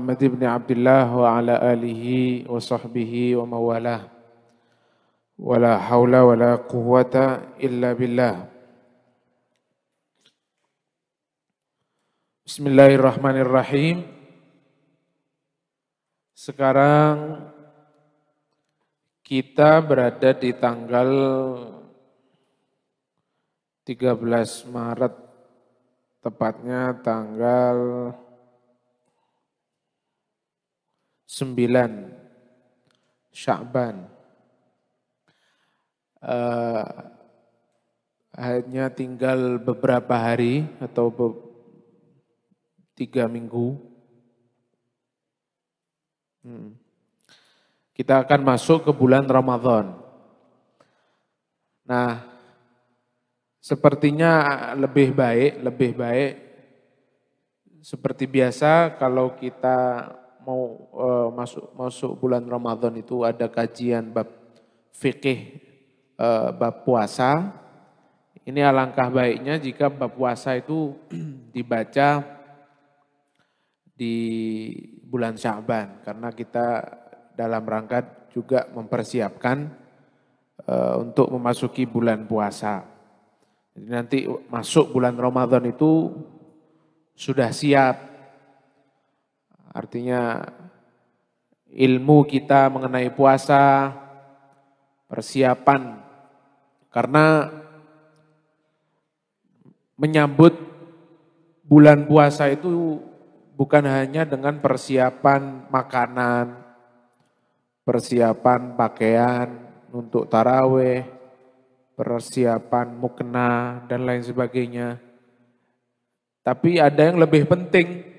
Muhammad ibn Abdullah wa ala alihi wa sahbihi wa mawalah. Wala hawla wala quwwata illa billah. Bismillahirrahmanirrahim. Sekarang kita berada di tanggal 13 Maret, tepatnya tanggal 9 Sya'ban. Hanya tinggal beberapa hari atau 3 minggu. Kita akan masuk ke bulan Ramadan. Nah, sepertinya lebih baik seperti biasa kalau kita mau masuk bulan Ramadan itu ada kajian bab fikih, bab puasa. Ini alangkah baiknya jika bab puasa itu dibaca di bulan Sya'ban, karena kita dalam rangka juga mempersiapkan untuk memasuki bulan puasa. Jadi nanti masuk bulan Ramadan itu sudah siap. Artinya ilmu kita mengenai puasa, persiapan, karena menyambut bulan puasa itu bukan hanya dengan persiapan makanan, persiapan pakaian untuk tarawih, persiapan mukena dan lain sebagainya. Tapi ada yang lebih penting,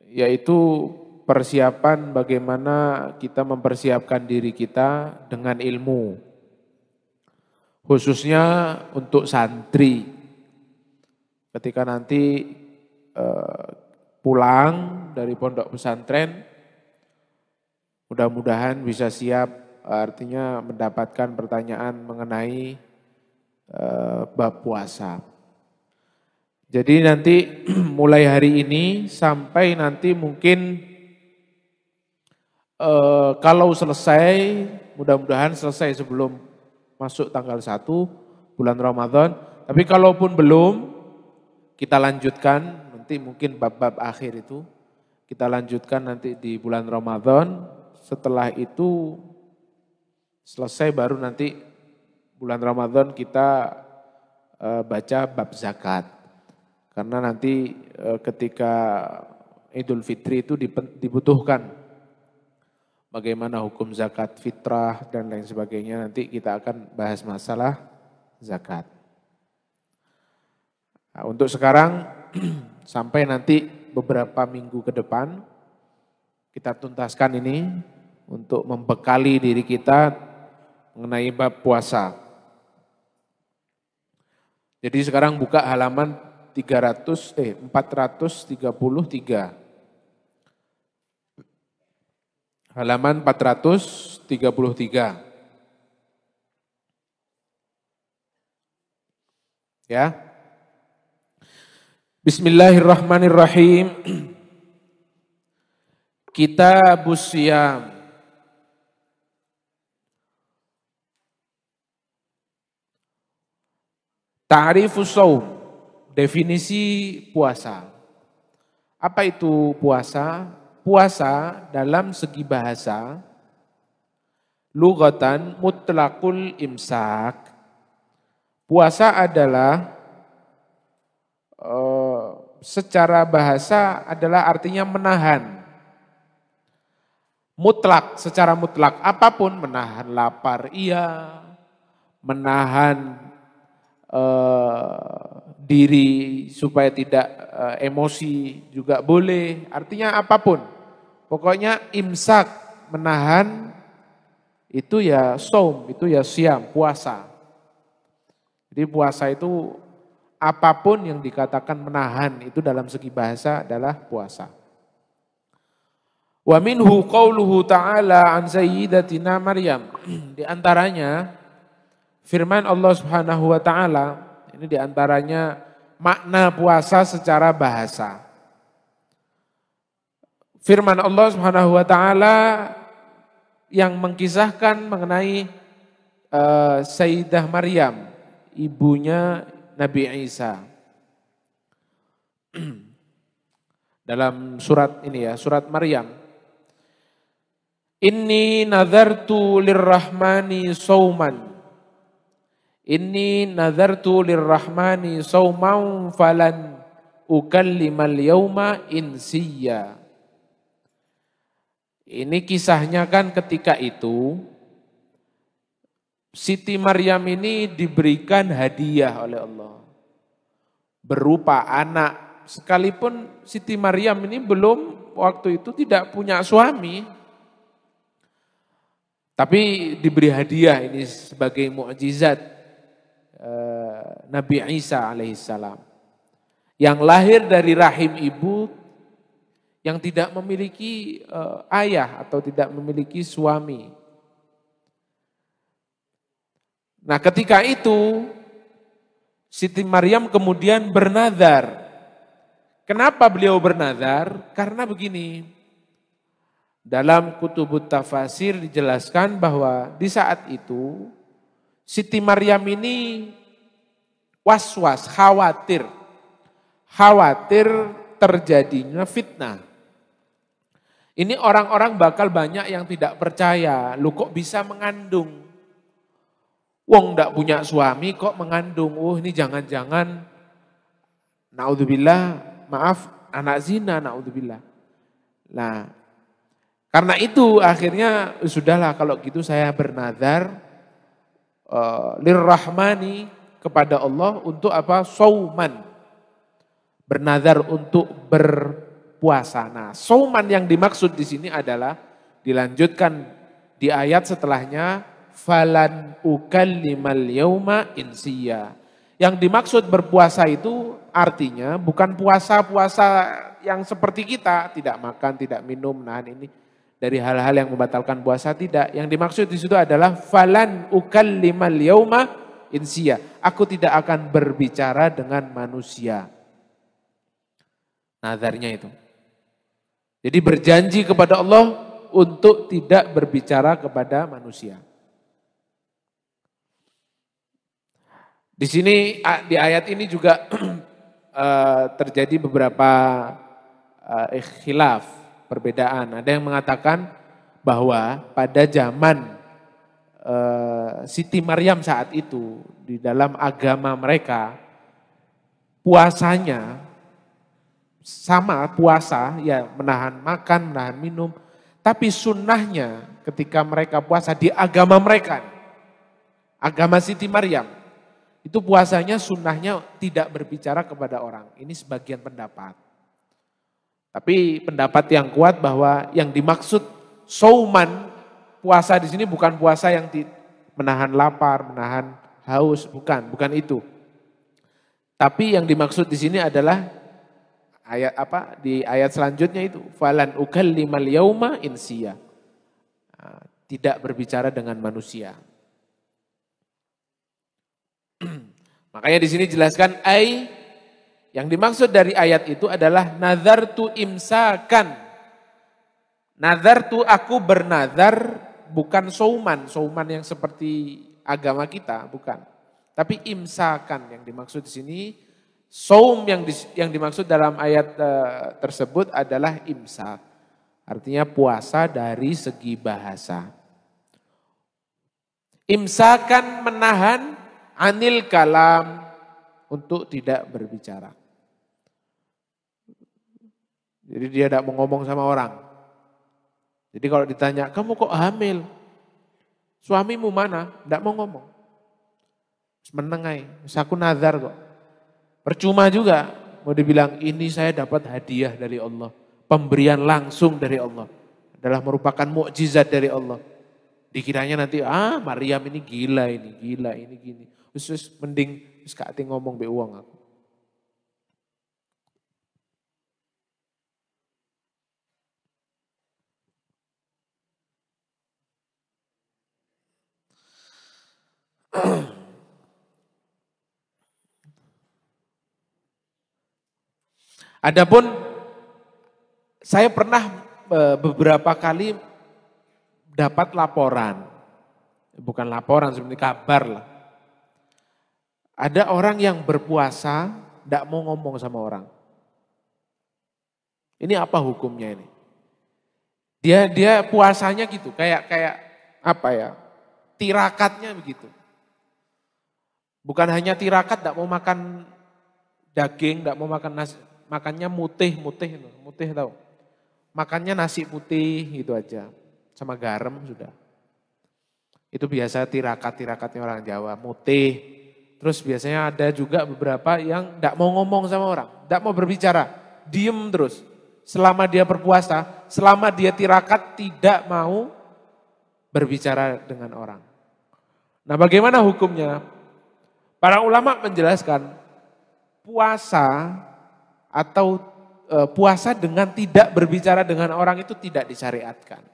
yaitu persiapan bagaimana kita mempersiapkan diri kita dengan ilmu. Khususnya untuk santri. Ketika nanti pulang dari pondok pesantren, mudah-mudahan bisa siap, artinya mendapatkan pertanyaan mengenai bab puasa. Jadi nanti mulai hari ini sampai nanti mungkin kalau selesai, mudah-mudahan selesai sebelum masuk tanggal 1 bulan Ramadan. Tapi kalaupun belum, kita lanjutkan nanti mungkin bab-bab akhir itu kita lanjutkan nanti di bulan Ramadan. Setelah itu selesai baru nanti bulan Ramadan kita baca bab zakat. Karena nanti ketika Idul Fitri itu dibutuhkan bagaimana hukum zakat fitrah dan lain sebagainya. Nanti kita akan bahas masalah zakat. Nah, untuk sekarang sampai nanti beberapa minggu ke depan kita tuntaskan ini untuk membekali diri kita mengenai bab puasa. Jadi sekarang buka halaman 433. Halaman 433. Ya. Bismillahirrahmanirrahim. Kitabus Shiyam. Ta'rifus shaum. Definisi puasa. Apa itu puasa? Puasa dalam segi bahasa, lughatan mutlaqul imsak. Puasa adalah secara bahasa adalah artinya menahan. Mutlak, secara mutlak. Apapun, menahan lapar, iya. Menahan diri supaya tidak emosi juga boleh, artinya apapun. Pokoknya imsak, menahan, itu ya shaum, itu ya syam, puasa. Jadi puasa itu apapun yang dikatakan menahan, itu dalam segi bahasa adalah puasa. Wa minhu qauluhu ta'ala an sayyidatina Maryam. Di antaranya firman Allah Subhanahu wa taala, ini di antaranya makna puasa secara bahasa. firman Allah Subhanahu wa taala yang mengkisahkan mengenai Sayyidah Maryam, ibunya Nabi Isa. Dalam surat ini ya, surat Maryam. Inni nazartu lirrahmani sauman. Inni nazartu lirrahmani sauman falan ukallimal yauma insiya. Ini kisahnya kan ketika itu Siti Maryam ini diberikan hadiah oleh Allah berupa anak, sekalipun Siti Maryam ini belum waktu itu tidak punya suami, tapi diberi hadiah ini sebagai mukjizat Nabi Isa alaihissalam yang lahir dari rahim ibu yang tidak memiliki ayah atau tidak memiliki suami. Nah, ketika itu Siti Maryam kemudian bernazar. Kenapa beliau bernazar? Karena begini. Dalam kutubut tafasir dijelaskan bahwa di saat itu Siti Maryam ini was-was, khawatir terjadinya fitnah. Ini orang-orang bakal banyak yang tidak percaya, lu kok bisa mengandung? Wong ndak punya suami kok mengandung? Oh ini jangan-jangan, naudzubillah, maaf, anak zina, naudzubillah. Nah, karena itu akhirnya sudahlah kalau gitu saya bernazar lirrahmani kepada Allah untuk apa? Sauman. Bernazar untuk berpuasa. Nah, sauman yang dimaksud di sini adalah dilanjutkan di ayat setelahnya falan ukallimal yauma insiya. Yang dimaksud berpuasa itu artinya bukan puasa-puasa yang seperti kita, tidak makan, tidak minum, nahan ini dari hal-hal yang membatalkan puasa, tidak. Yang dimaksud di situ adalah falan ukallimal yauma insiya. Aku tidak akan berbicara dengan manusia. Nazarnya itu. Jadi berjanji kepada Allah untuk tidak berbicara kepada manusia. Di sini di ayat ini juga terjadi beberapa khilaf, perbedaan. Ada yang mengatakan bahwa pada zaman Siti Maryam saat itu di dalam agama mereka puasanya sama puasa, ya menahan makan, menahan minum. Tapi sunnahnya ketika mereka puasa di agama mereka, agama Siti Maryam, itu puasanya sunnahnya tidak berbicara kepada orang. Ini sebagian pendapat. Tapi pendapat yang kuat bahwa yang dimaksud sauman, puasa di sini bukan puasa yang menahan lapar, menahan haus, bukan itu. Tapi yang dimaksud di sini adalah ayat apa? Di ayat selanjutnya itu falan ukallimal yauma insiya. Tidak berbicara dengan manusia. Makanya di sini jelaskan yang dimaksud dari ayat itu adalah nazartu imsakan. Nazartu aku bernazar, bukan sauman yang seperti agama kita, bukan. Tapi imsakan yang dimaksud di sini. Saum yang dimaksud dalam ayat tersebut adalah imsak. Artinya puasa dari segi bahasa. Imsakan menahan anil kalam untuk tidak berbicara. Jadi dia tidak mau ngomong sama orang. Jadi kalau ditanya, kamu kok hamil? Suamimu mana? Tidak mau ngomong. Menengai, aku nazar kok. Percuma juga, mau dibilang ini saya dapat hadiah dari Allah. Pemberian langsung dari Allah. Adalah merupakan mukjizat dari Allah. Dikiranya nanti, Maryam ini gila ini gini. Terus mending, sekati ngomong be uang aku. Adapun saya pernah beberapa kali dapat laporan. Bukan laporan, sebenarnya kabar lah. Ada orang yang berpuasa, tidak mau ngomong sama orang. Ini apa hukumnya ini? Dia puasanya gitu, kayak apa ya? Tirakatnya begitu. Bukan hanya tirakat, tidak mau makan daging, tidak mau makan nasi, makannya mutih tahu. Makannya nasi putih gitu aja, sama garam sudah. Itu biasa tirakat-tirakatnya orang Jawa, mutih. Terus biasanya ada juga beberapa yang tidak mau ngomong sama orang, tidak mau berbicara, diem terus. Selama dia berpuasa, selama dia tirakat tidak mau berbicara dengan orang. Nah, bagaimana hukumnya? Para ulama menjelaskan puasa atau puasa dengan tidak berbicara dengan orang itu tidak disyariatkan.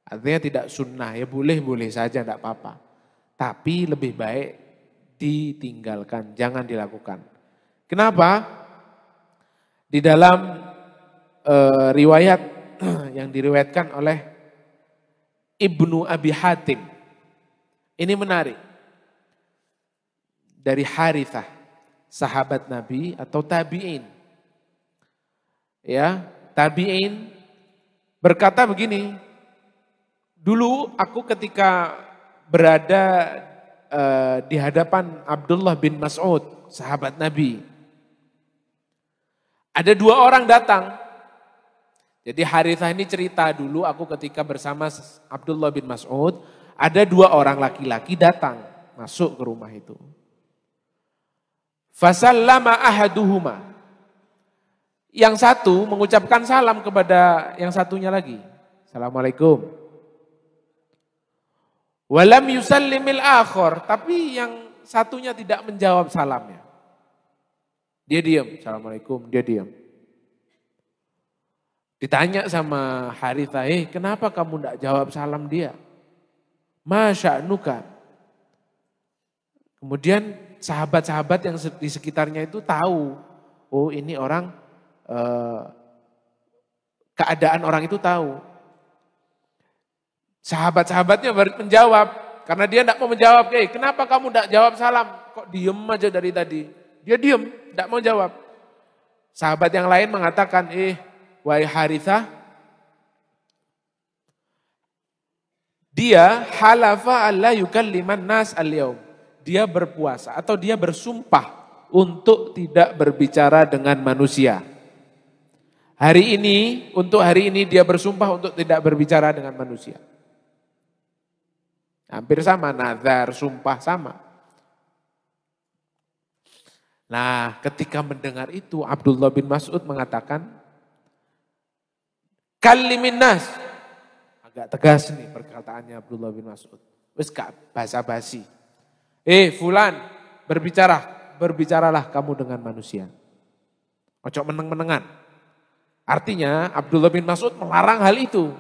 Artinya tidak sunnah, ya boleh-boleh saja tidak apa-apa. Tapi lebih baik ditinggalkan, jangan dilakukan. Kenapa? Di dalam riwayat yang diriwayatkan oleh Ibnu Abi Hatim. Ini menarik. Dari Harithah, sahabat Nabi atau tabi'in. Ya, tabi'in berkata begini, dulu aku ketika berada di hadapan Abdullah bin Mas'ud, sahabat Nabi. Ada dua orang datang. Jadi Harithah ini cerita dulu aku ketika bersama Abdullah bin Mas'ud, ada dua orang laki-laki datang masuk ke rumah itu. Fasallama ahaduhuma. Yang satu mengucapkan salam kepada yang satunya lagi. Assalamualaikum. Walam yusallimil akhor, tapi yang satunya tidak menjawab salamnya. Dia diam, Assalamualaikum, dia diam. Ditanya sama Harithah, kenapa kamu tidak jawab salam dia? Masya'nuka. Kemudian sahabat-sahabat yang di sekitarnya itu tahu, oh ini orang, keadaan orang itu tahu. Sahabat-sahabatnya menjawab, karena dia tidak mau menjawab, kenapa kamu tidak jawab salam? Kok diem aja dari tadi? Dia diem, tidak mau jawab. Sahabat yang lain mengatakan, wahai Harithah, dia halafa alla yukalliman nas al-yaum. Dia berpuasa atau dia bersumpah untuk tidak berbicara dengan manusia. Untuk hari ini dia bersumpah untuk tidak berbicara dengan manusia. Hampir sama, nazar, sumpah sama. Nah, ketika mendengar itu Abdullah bin Mas'ud mengatakan, kallimin nas. Agak tegas nih perkataannya Abdullah bin Mas'ud. Wis gak basa-basi. Fulan, berbicaralah kamu dengan manusia. Ojo meneng-menengan. Artinya Abdullah bin Mas'ud melarang hal itu.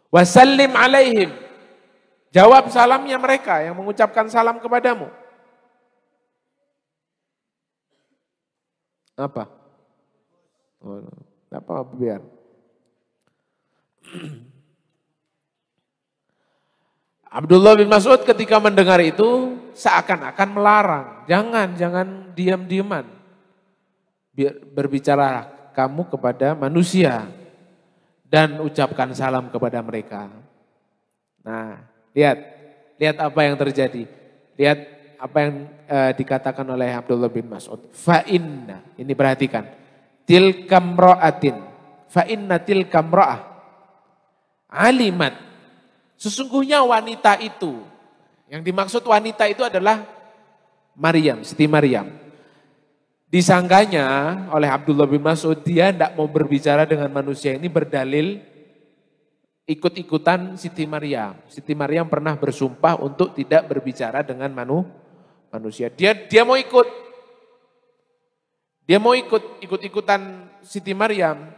Wasallim alaihim. Jawab salamnya mereka yang mengucapkan salam kepadamu. Apa? Apa biar? Abdullah bin Mas'ud ketika mendengar itu seakan-akan melarang. Jangan diam-diaman. Berbicara kamu kepada manusia. Dan ucapkan salam kepada mereka. Nah, lihat apa yang terjadi. Lihat apa yang dikatakan oleh Abdullah bin Mas'ud. Fa'inna, ini perhatikan. Tilkamra'atin, fa'inna tilkamra'ah. Alimat, sesungguhnya wanita itu. Yang dimaksud wanita itu adalah Maryam, Siti Maryam. Disangkanya oleh Abdullah bin Mas'ud, dia tidak mau berbicara dengan manusia ini berdalil ikut-ikutan Siti Maryam. Siti Maryam pernah bersumpah untuk tidak berbicara dengan manusia. Dia mau ikut. Dia mau ikut-ikutan Siti Maryam.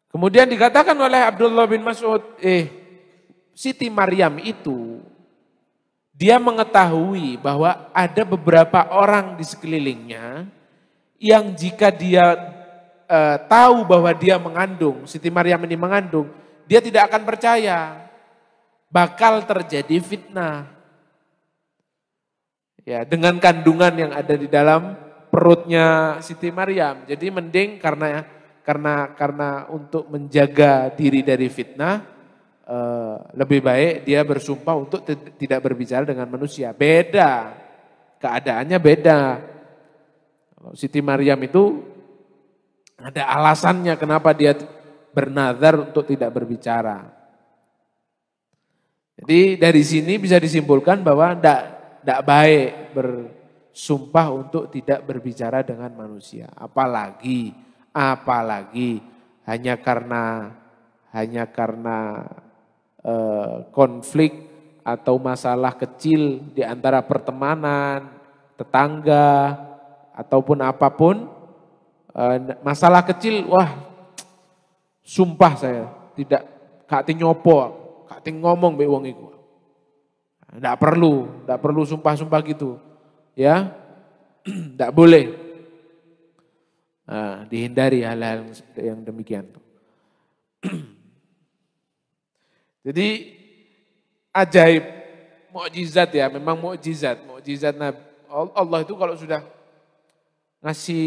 Kemudian dikatakan oleh Abdullah bin Mas'ud, Siti Maryam itu dia mengetahui bahwa ada beberapa orang di sekelilingnya yang jika dia tahu bahwa dia mengandung, Siti Maryam ini mengandung, dia tidak akan percaya. Bakal terjadi fitnah. Ya, dengan kandungan yang ada di dalam perutnya Siti Maryam. Jadi mending karena untuk menjaga diri dari fitnah, lebih baik dia bersumpah untuk tidak berbicara dengan manusia. Beda, keadaannya beda. Kalau Siti Maryam itu ada alasannya kenapa dia bernazar untuk tidak berbicara. Jadi dari sini bisa disimpulkan bahwa tidak baik bersumpah untuk tidak berbicara dengan manusia. Apalagi hanya karena konflik atau masalah kecil di antara pertemanan, tetangga, ataupun apapun, masalah kecil, wah sumpah saya tidak kati nyopo, kati ngomong be wong iku. Tidak perlu sumpah-sumpah gitu, ya, tidak boleh. Nah, dihindari hal-hal yang demikian. Jadi ajaib, mukjizat ya, memang mukjizat Nabi. Allah itu kalau sudah ngasih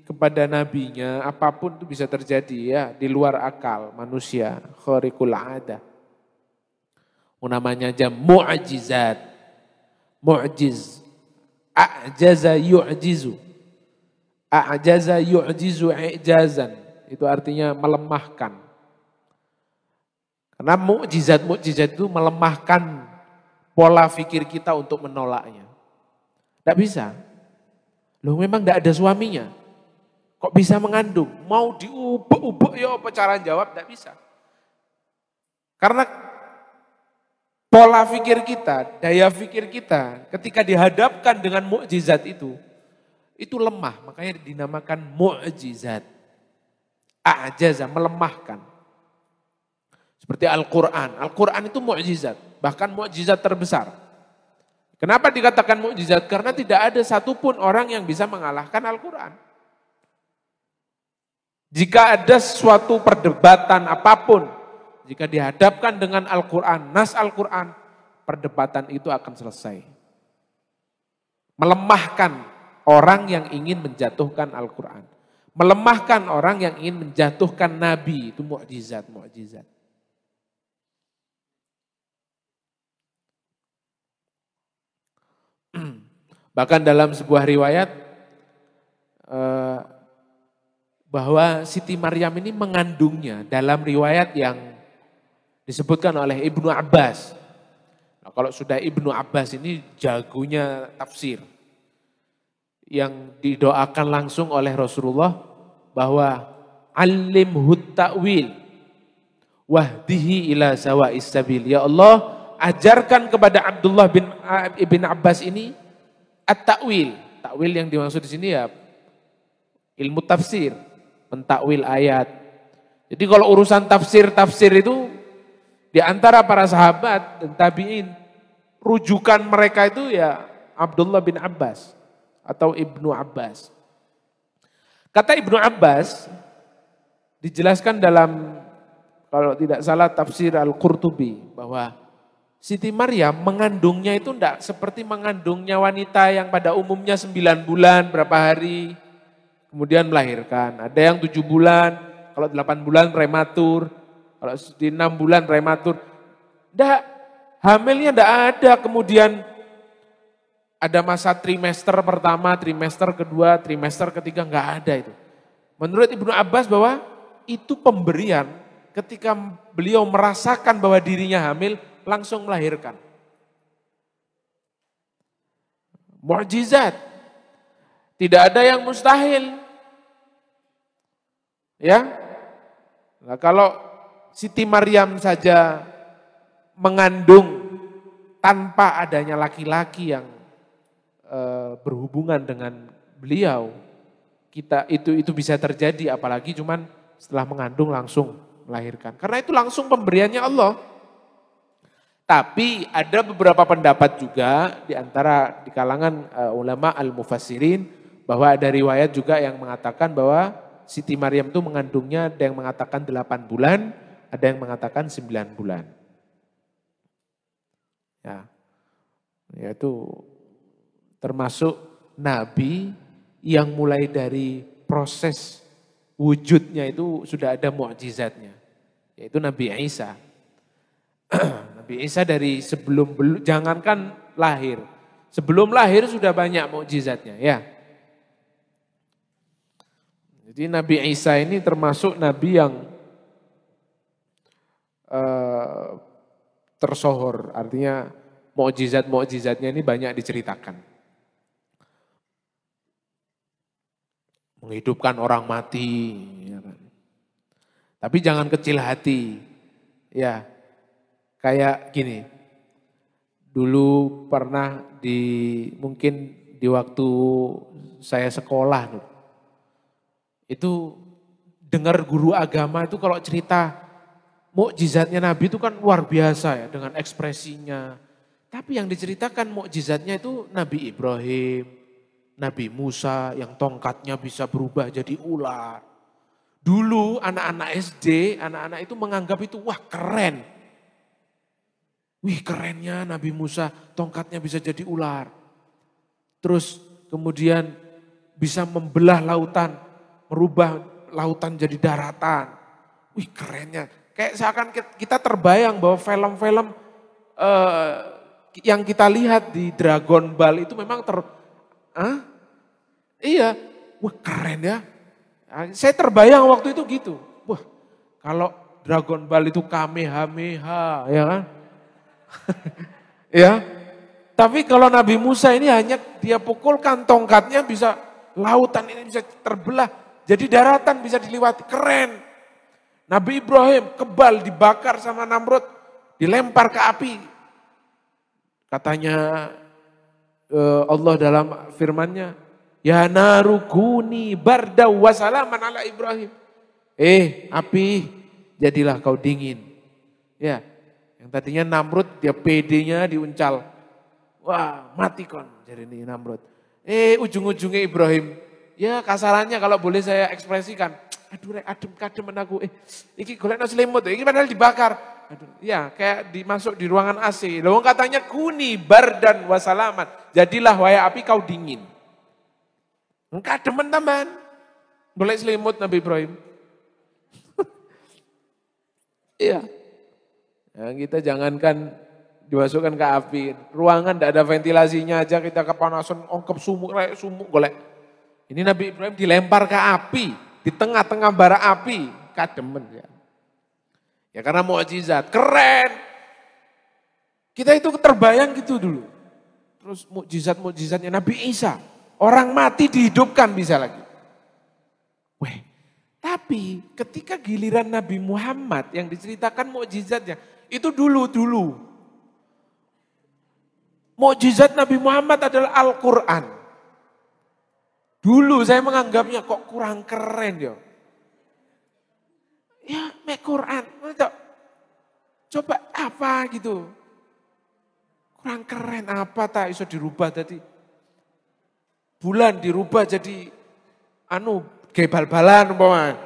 kepada nabinya, apapun itu bisa terjadi ya, di luar akal manusia, khariqul adah. Namanya aja mu'jizat, mu'jiz, a'jaza yu'jizu, i'jazan, itu artinya melemahkan. Karena mukjizat itu melemahkan pola pikir kita untuk menolaknya. Tidak bisa. Loh memang tidak ada suaminya. Kok bisa mengandung? Mau diubek-ubek ya apa cara jawab? Tidak bisa. Karena pola pikir kita, daya pikir kita ketika dihadapkan dengan mukjizat itu lemah. Makanya dinamakan mukjizat. A'jaza, melemahkan. Seperti Al-Quran. Al-Quran itu mukjizat, bahkan mukjizat terbesar. Kenapa dikatakan mukjizat? Karena tidak ada satupun orang yang bisa mengalahkan Al-Quran. Jika ada suatu perdebatan apapun, jika dihadapkan dengan Al-Quran, nas Al-Quran, perdebatan itu akan selesai. Melemahkan orang yang ingin menjatuhkan Al-Quran. Melemahkan orang yang ingin menjatuhkan Nabi, itu mukjizat. Bahkan dalam sebuah riwayat, bahwa Siti Maryam ini mengandungnya dalam riwayat yang disebutkan oleh Ibnu Abbas. Nah, kalau sudah Ibnu Abbas ini jagonya tafsir. Yang didoakan langsung oleh Rasulullah bahwa alimhut ta'wil wahdihi ila sawa'is sabil. Ya Allah, ajarkan kepada Abdullah bin Abbas ini at-ta'wil. Ta'wil yang dimaksud di sini ya ilmu tafsir, mentakwil ayat. Jadi kalau urusan tafsir itu di antara para sahabat dan tabi'in, rujukan mereka itu ya Abdullah bin Abbas atau Ibnu Abbas. Kata Ibnu Abbas, dijelaskan dalam, kalau tidak salah tafsir Al-Qurtubi, bahwa Siti Maryam mengandungnya itu tidak seperti mengandungnya wanita yang pada umumnya 9 bulan, berapa hari, kemudian melahirkan. Ada yang 7 bulan, kalau 8 bulan prematur, kalau di 6 bulan prematur. Enggak, hamilnya enggak ada, kemudian ada masa trimester pertama, trimester kedua, trimester ketiga, enggak ada itu. Menurut Ibnu Abbas bahwa itu pemberian ketika beliau merasakan bahwa dirinya hamil, langsung melahirkan. Mukjizat. Tidak ada yang mustahil. Ya. Nah, kalau Siti Maryam saja mengandung tanpa adanya laki-laki yang berhubungan dengan beliau, itu bisa terjadi, apalagi cuman setelah mengandung langsung melahirkan. Karena itu langsung pemberiannya Allah. Tapi ada beberapa pendapat juga di kalangan ulama al-mufassirin bahwa ada riwayat juga yang mengatakan bahwa Siti Maryam itu mengandungnya ada yang mengatakan 8 bulan, ada yang mengatakan 9 bulan. Ya, yaitu termasuk nabi yang mulai dari proses wujudnya itu sudah ada mukjizatnya, yaitu Nabi Isa. Nabi Isa dari jangankan lahir, sebelum lahir sudah banyak mukjizatnya ya. Jadi Nabi Isa ini termasuk nabi yang tersohor, artinya mukjizatnya ini banyak diceritakan. Menghidupkan orang mati, ya kan. Tapi jangan kecil hati, ya. Kayak gini, dulu pernah mungkin di waktu saya sekolah, itu dengar guru agama itu kalau cerita mukjizatnya Nabi itu kan luar biasa ya dengan ekspresinya. Tapi yang diceritakan mukjizatnya itu Nabi Ibrahim, Nabi Musa yang tongkatnya bisa berubah jadi ular. Dulu anak-anak SD, anak-anak itu menganggap itu wah keren. Wih kerennya Nabi Musa tongkatnya bisa jadi ular. Terus kemudian bisa membelah lautan, merubah lautan jadi daratan. Wih kerennya. Kayak seakan kita terbayang bahwa film-film yang kita lihat di Dragon Ball itu memang iya, wah keren ya. Saya terbayang waktu itu gitu. Wah kalau Dragon Ball itu Kamehameha ya kan. Ya, tapi kalau Nabi Musa ini hanya dia pukulkan tongkatnya bisa lautan ini bisa terbelah jadi daratan bisa dilewati, keren. Nabi Ibrahim kebal dibakar sama Namrud, dilempar ke api. Katanya Allah dalam firman-Nya, ya narukuni barda wa salaman ala Ibrahim. Api, jadilah kau dingin. Ya, yang tadinya Namrud dia PD-nya diuncal. Wah, mati kon jadi ini Namrud. Ujung-ujungnya Ibrahim. Ya kasarannya kalau boleh saya ekspresikan. Aduh rek adem kademen aku. Iki golekno selimut, iki padahal dibakar. Aduh, ya kayak dimasuk di ruangan AC. Lalu katanya kuni bardan wasalaman. Jadilah wahai api kau dingin. Kademen tambahan. Golek selimut Nabi Ibrahim. Iya. Ya, kita jangankan dimasukkan ke api. Ruangan tidak ada ventilasinya aja kita kepanasan, ongkep sumuk golek. Ini Nabi Ibrahim dilempar ke api, di tengah-tengah bara api, kademen ya. Ya karena mukjizat, keren. Kita itu terbayang gitu dulu. Terus mukjizatnya Nabi Isa, orang mati dihidupkan bisa lagi. Weh, tapi ketika giliran Nabi Muhammad yang diceritakan mukjizatnya, itu dulu. Mukjizat Nabi Muhammad adalah Al-Quran. Dulu saya menganggapnya kok kurang keren ya. Ya, Quran. Coba apa gitu. Kurang keren apa tak bisa dirubah tadi. Bulan dirubah jadi kayak bal-balan umpama.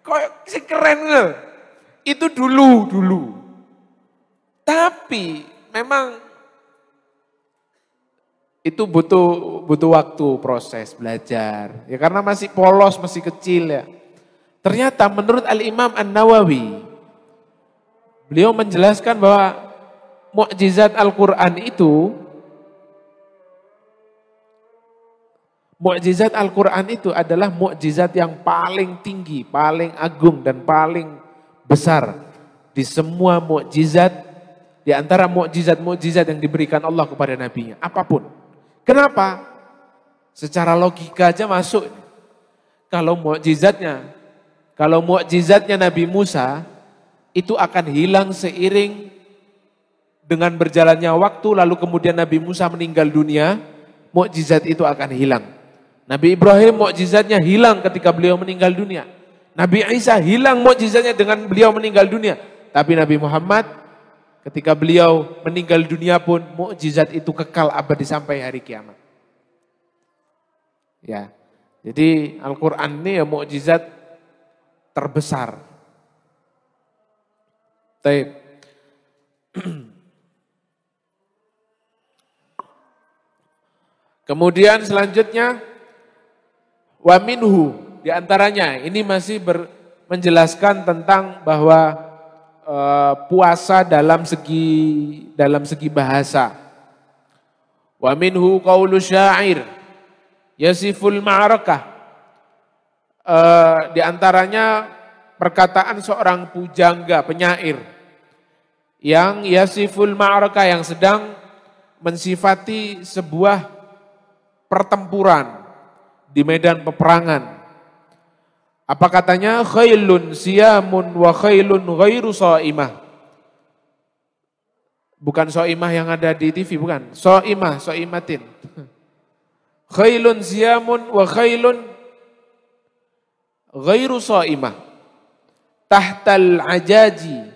Kok sih keren loh. Itu dulu. Tapi memang itu butuh waktu proses belajar. Ya karena masih polos, masih kecil ya. Ternyata menurut Al-Imam An-Nawawi, beliau menjelaskan bahwa mukjizat Al-Quran itu adalah mukjizat yang paling tinggi, paling agung dan paling besar di semua mukjizat, di antara mukjizat yang diberikan Allah kepada nabinya, apapun. Kenapa? Secara logika aja masuk. Kalau mukjizatnya Nabi Musa itu akan hilang seiring dengan berjalannya waktu, lalu kemudian Nabi Musa meninggal dunia, mukjizat itu akan hilang. Nabi Ibrahim mukjizatnya hilang ketika beliau meninggal dunia. Nabi Isa hilang mukjizatnya dengan beliau meninggal dunia. Tapi Nabi Muhammad ketika beliau meninggal dunia pun mukjizat itu kekal abadi sampai hari kiamat. Ya. Jadi Al-Quran ini ya mukjizat terbesar. Taib. Kemudian selanjutnya wa minhu, di antaranya ini masih menjelaskan tentang bahwa puasa dalam segi bahasa. Wa minhu qaulu syair yasiful ma'arakah. Di antaranya perkataan seorang pujangga, penyair yang yasiful ma'arakah, yang sedang mensifati sebuah pertempuran di medan peperangan. Apa katanya? Khailun siyamun wa khailun ghairu sha'imah. Bukan sha'imah yang ada di TV, bukan. Sha'imah, sha'imatin. Khailun siyamun wa khailun ghairu sha'imah. Tahtal ajaji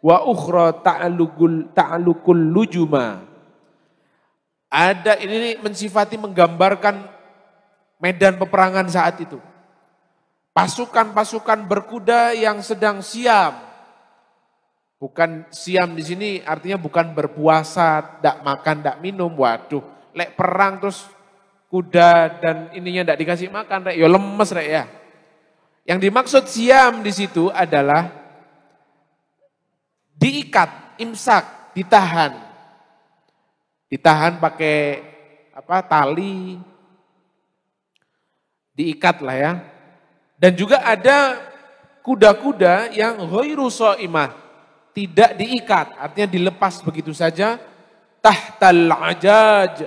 wa ukhra ta'alukul lujuma. Ada ini mensifati, menggambarkan medan peperangan saat itu. Pasukan-pasukan berkuda yang sedang siam. Bukan siam di sini artinya bukan berpuasa, tidak makan, tidak minum. Waduh, lek perang terus kuda dan ininya tidak dikasih makan, rek, ya lemes rek ya. Yang dimaksud siam di situ adalah diikat, imsak, ditahan. Ditahan pakai tali, diikat lah ya. Dan juga ada kuda-kuda yang ghairu sha'imah, tidak diikat, artinya dilepas begitu saja. Tahtal ajaj.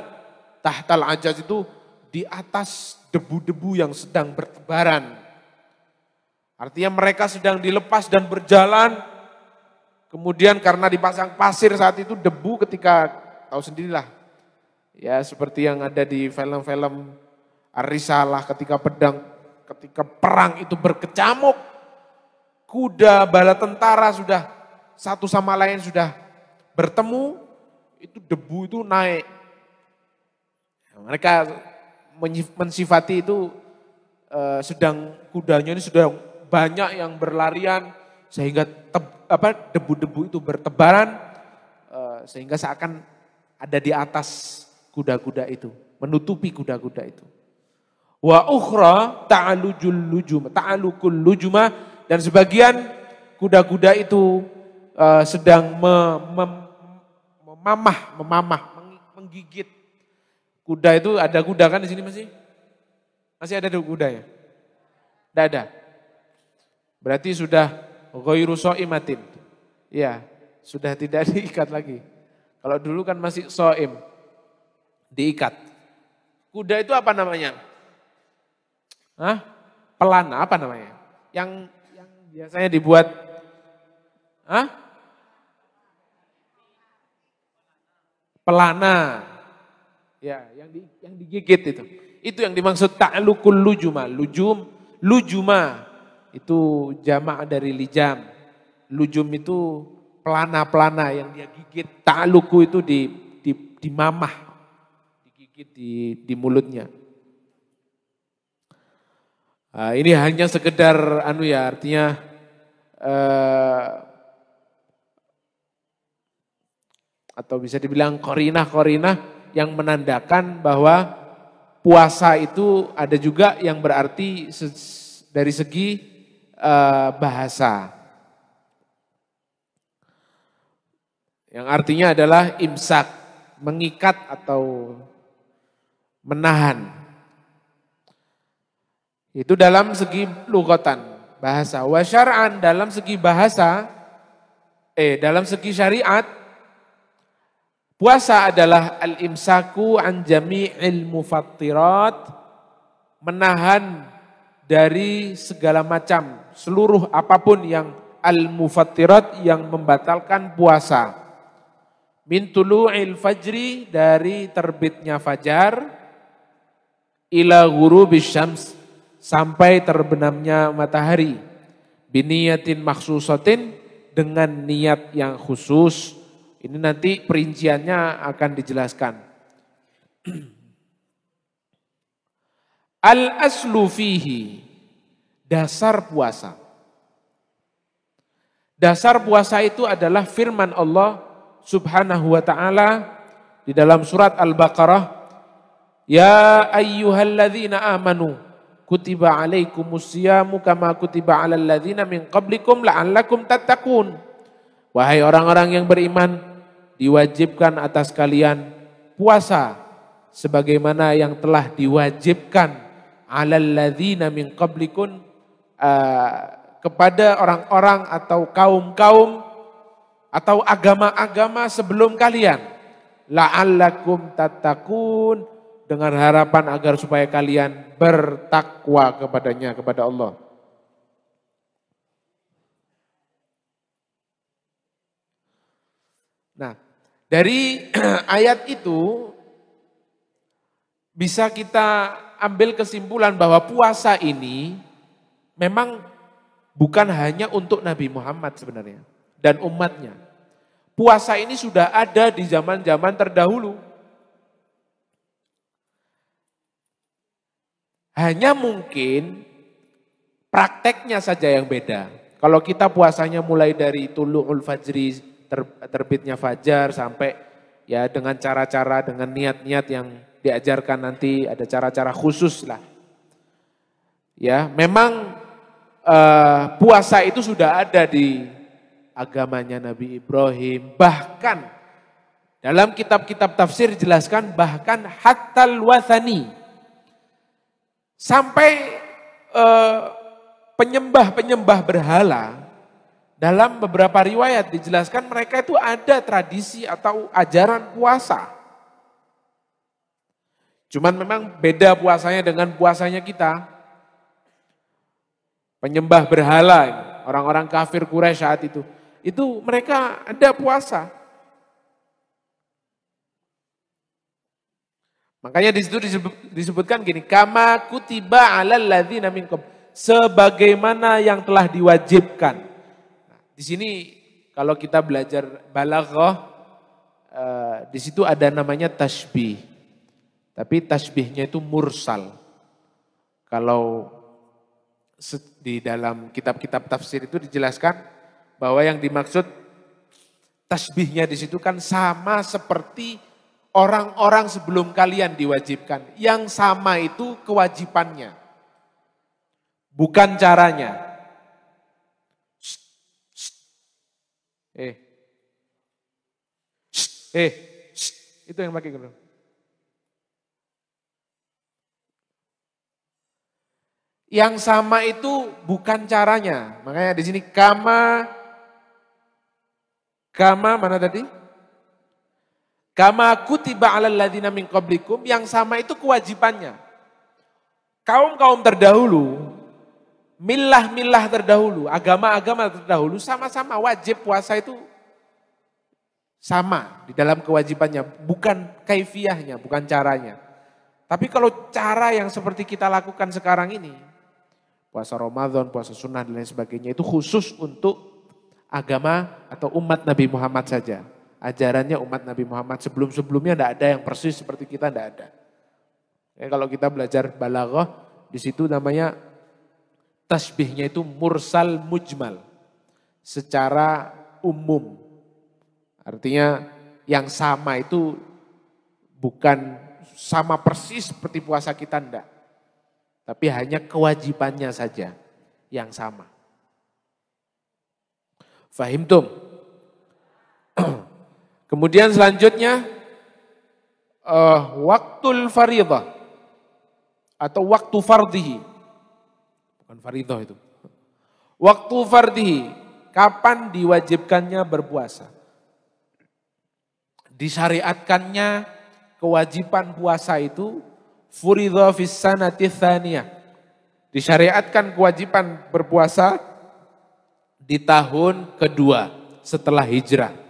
Tahtal ajaj itu di atas debu-debu yang sedang bertebaran. Artinya mereka sedang dilepas dan berjalan. Kemudian karena dipasang pasir saat itu, debu ketika, tahu sendirilah. Ya seperti yang ada di film-film Ar-Risalah, ketika perang itu berkecamuk, kuda bala tentara sudah satu sama lain sudah bertemu, itu debu itu naik. Mereka mensifati itu sedang kudanya ini sudah banyak yang berlarian sehingga debu-debu itu bertebaran sehingga seakan ada di atas kuda-kuda itu, menutupi kuda-kuda itu. Wa ukhra ta'alukul lujuma, dan sebagian kuda-kuda itu sedang menggigit. Kuda itu ada kuda kan di sini masih? Masih ada kuda ya? Tidak ada. Berarti sudah ghairu sha'imatin. Ya, sudah tidak diikat lagi. Kalau dulu kan masih sha'im, diikat. Kuda itu apa namanya? Hah? Pelana apa namanya? Yang biasanya dibuat, pelana. Ya, yang digigit itu. Itu yang dimaksud ta'alukul lujuma. Lujuma itu jamak dari lijam. Lujum itu pelana-pelana yang dia gigit. Ta'aluku itu di mamah. Digigit di mulutnya. Nah, ini hanya sekedar artinya atau bisa dibilang korinah yang menandakan bahwa puasa itu ada juga yang berarti dari segi bahasa. Yang artinya adalah imsak, mengikat atau menahan. Itu dalam segi lugatan, bahasa. Wa syar'an, dalam segi bahasa, dalam segi syariat, puasa adalah al-imsaku an jami'il mufattirat, menahan dari segala macam, seluruh apapun yang al-mufattirat, yang membatalkan puasa. Min tulu'il fajri, dari terbitnya fajar, ila ghurubis syams, sampai terbenamnya matahari. Biniyatin maksusatin, dengan niat yang khusus. Ini nanti perinciannya akan dijelaskan. Al-aslu fihi, dasar puasa. Dasar puasa itu adalah firman Allah Subhanahu wa ta'ala di dalam surat Al-Baqarah, ya ayyuhalladzina amanu kutiba alaikumusyamu kama kutiba alal ladzina min qablikum la'allakum tattaqun. Wahai orang-orang yang beriman, diwajibkan atas kalian puasa sebagaimana yang telah diwajibkan alal ladzina min qablikum, kepada orang-orang atau kaum-kaum atau agama-agama sebelum kalian. La'allakum tattaqun, dengan harapan agar supaya kalian bertakwa kepadanya, kepada Allah. Nah, dari ayat itu bisa kita ambil kesimpulan bahwa puasa ini memang bukan hanya untuk Nabi Muhammad sebenarnya dan umatnya. Puasa ini sudah ada di zaman-zaman terdahulu. Hanya mungkin prakteknya saja yang beda. Kalau kita puasanya mulai dari tulu'ul fajri, terbitnya fajar, sampai ya dengan cara-cara, dengan niat-niat yang diajarkan nanti, ada cara-cara khusus lah. Ya, memang puasa itu sudah ada di agamanya Nabi Ibrahim. Bahkan dalam kitab-kitab tafsir dijelaskan bahkan hattal wathani. Sampai penyembah-penyembah berhala, dalam beberapa riwayat dijelaskan mereka itu ada tradisi atau ajaran puasa. Cuman memang beda puasanya dengan puasanya kita. Penyembah berhala, orang-orang kafir Quraisy saat itu mereka ada puasa. Makanya di situ disebutkan gini, kama kutiba alal ladzina min qabl, sebagaimana yang telah diwajibkan. Nah, di sini kalau kita belajar balaghah, di situ ada namanya tasbih. Tapi tasbihnya itu mursal. Kalau di dalam kitab-kitab tafsir itu dijelaskan bahwa yang dimaksud tasbihnya di situ kan sama seperti orang-orang sebelum kalian diwajibkan. Yang sama itu kewajibannya, bukan caranya. Itu yang pakai gitu. Yang sama itu bukan caranya. Makanya di sini kama mana tadi? Kama kutiba alal ladzina min qablikum, yang sama itu kewajibannya. Kaum-kaum terdahulu, milah-milah terdahulu, agama-agama terdahulu sama-sama wajib puasa itu sama di dalam kewajibannya, bukan kaifiyahnya, bukan caranya. Tapi kalau cara yang seperti kita lakukan sekarang ini, puasa Ramadan, puasa sunnah dan lain sebagainya, itu khusus untuk agama atau umat Nabi Muhammad saja. Ajarannya umat Nabi Muhammad, sebelum-sebelumnya tidak ada yang persis seperti kita, tidak ada. Ya, kalau kita belajar balaghah, di situ namanya tasbihnya itu mursal mujmal, secara umum. Artinya yang sama itu bukan sama persis seperti puasa kita, enggak. Tapi hanya kewajibannya saja yang sama. Fahimtum? Kemudian selanjutnya waktul fardhah atau waktu fardhihi. Bukan fardhah itu. Waktu fardhihi, kapan diwajibkannya berpuasa? Disyariatkannya kewajiban puasa itu furidha fis sanati tsaniyah. Disyariatkan kewajiban berpuasa di tahun kedua setelah hijrah.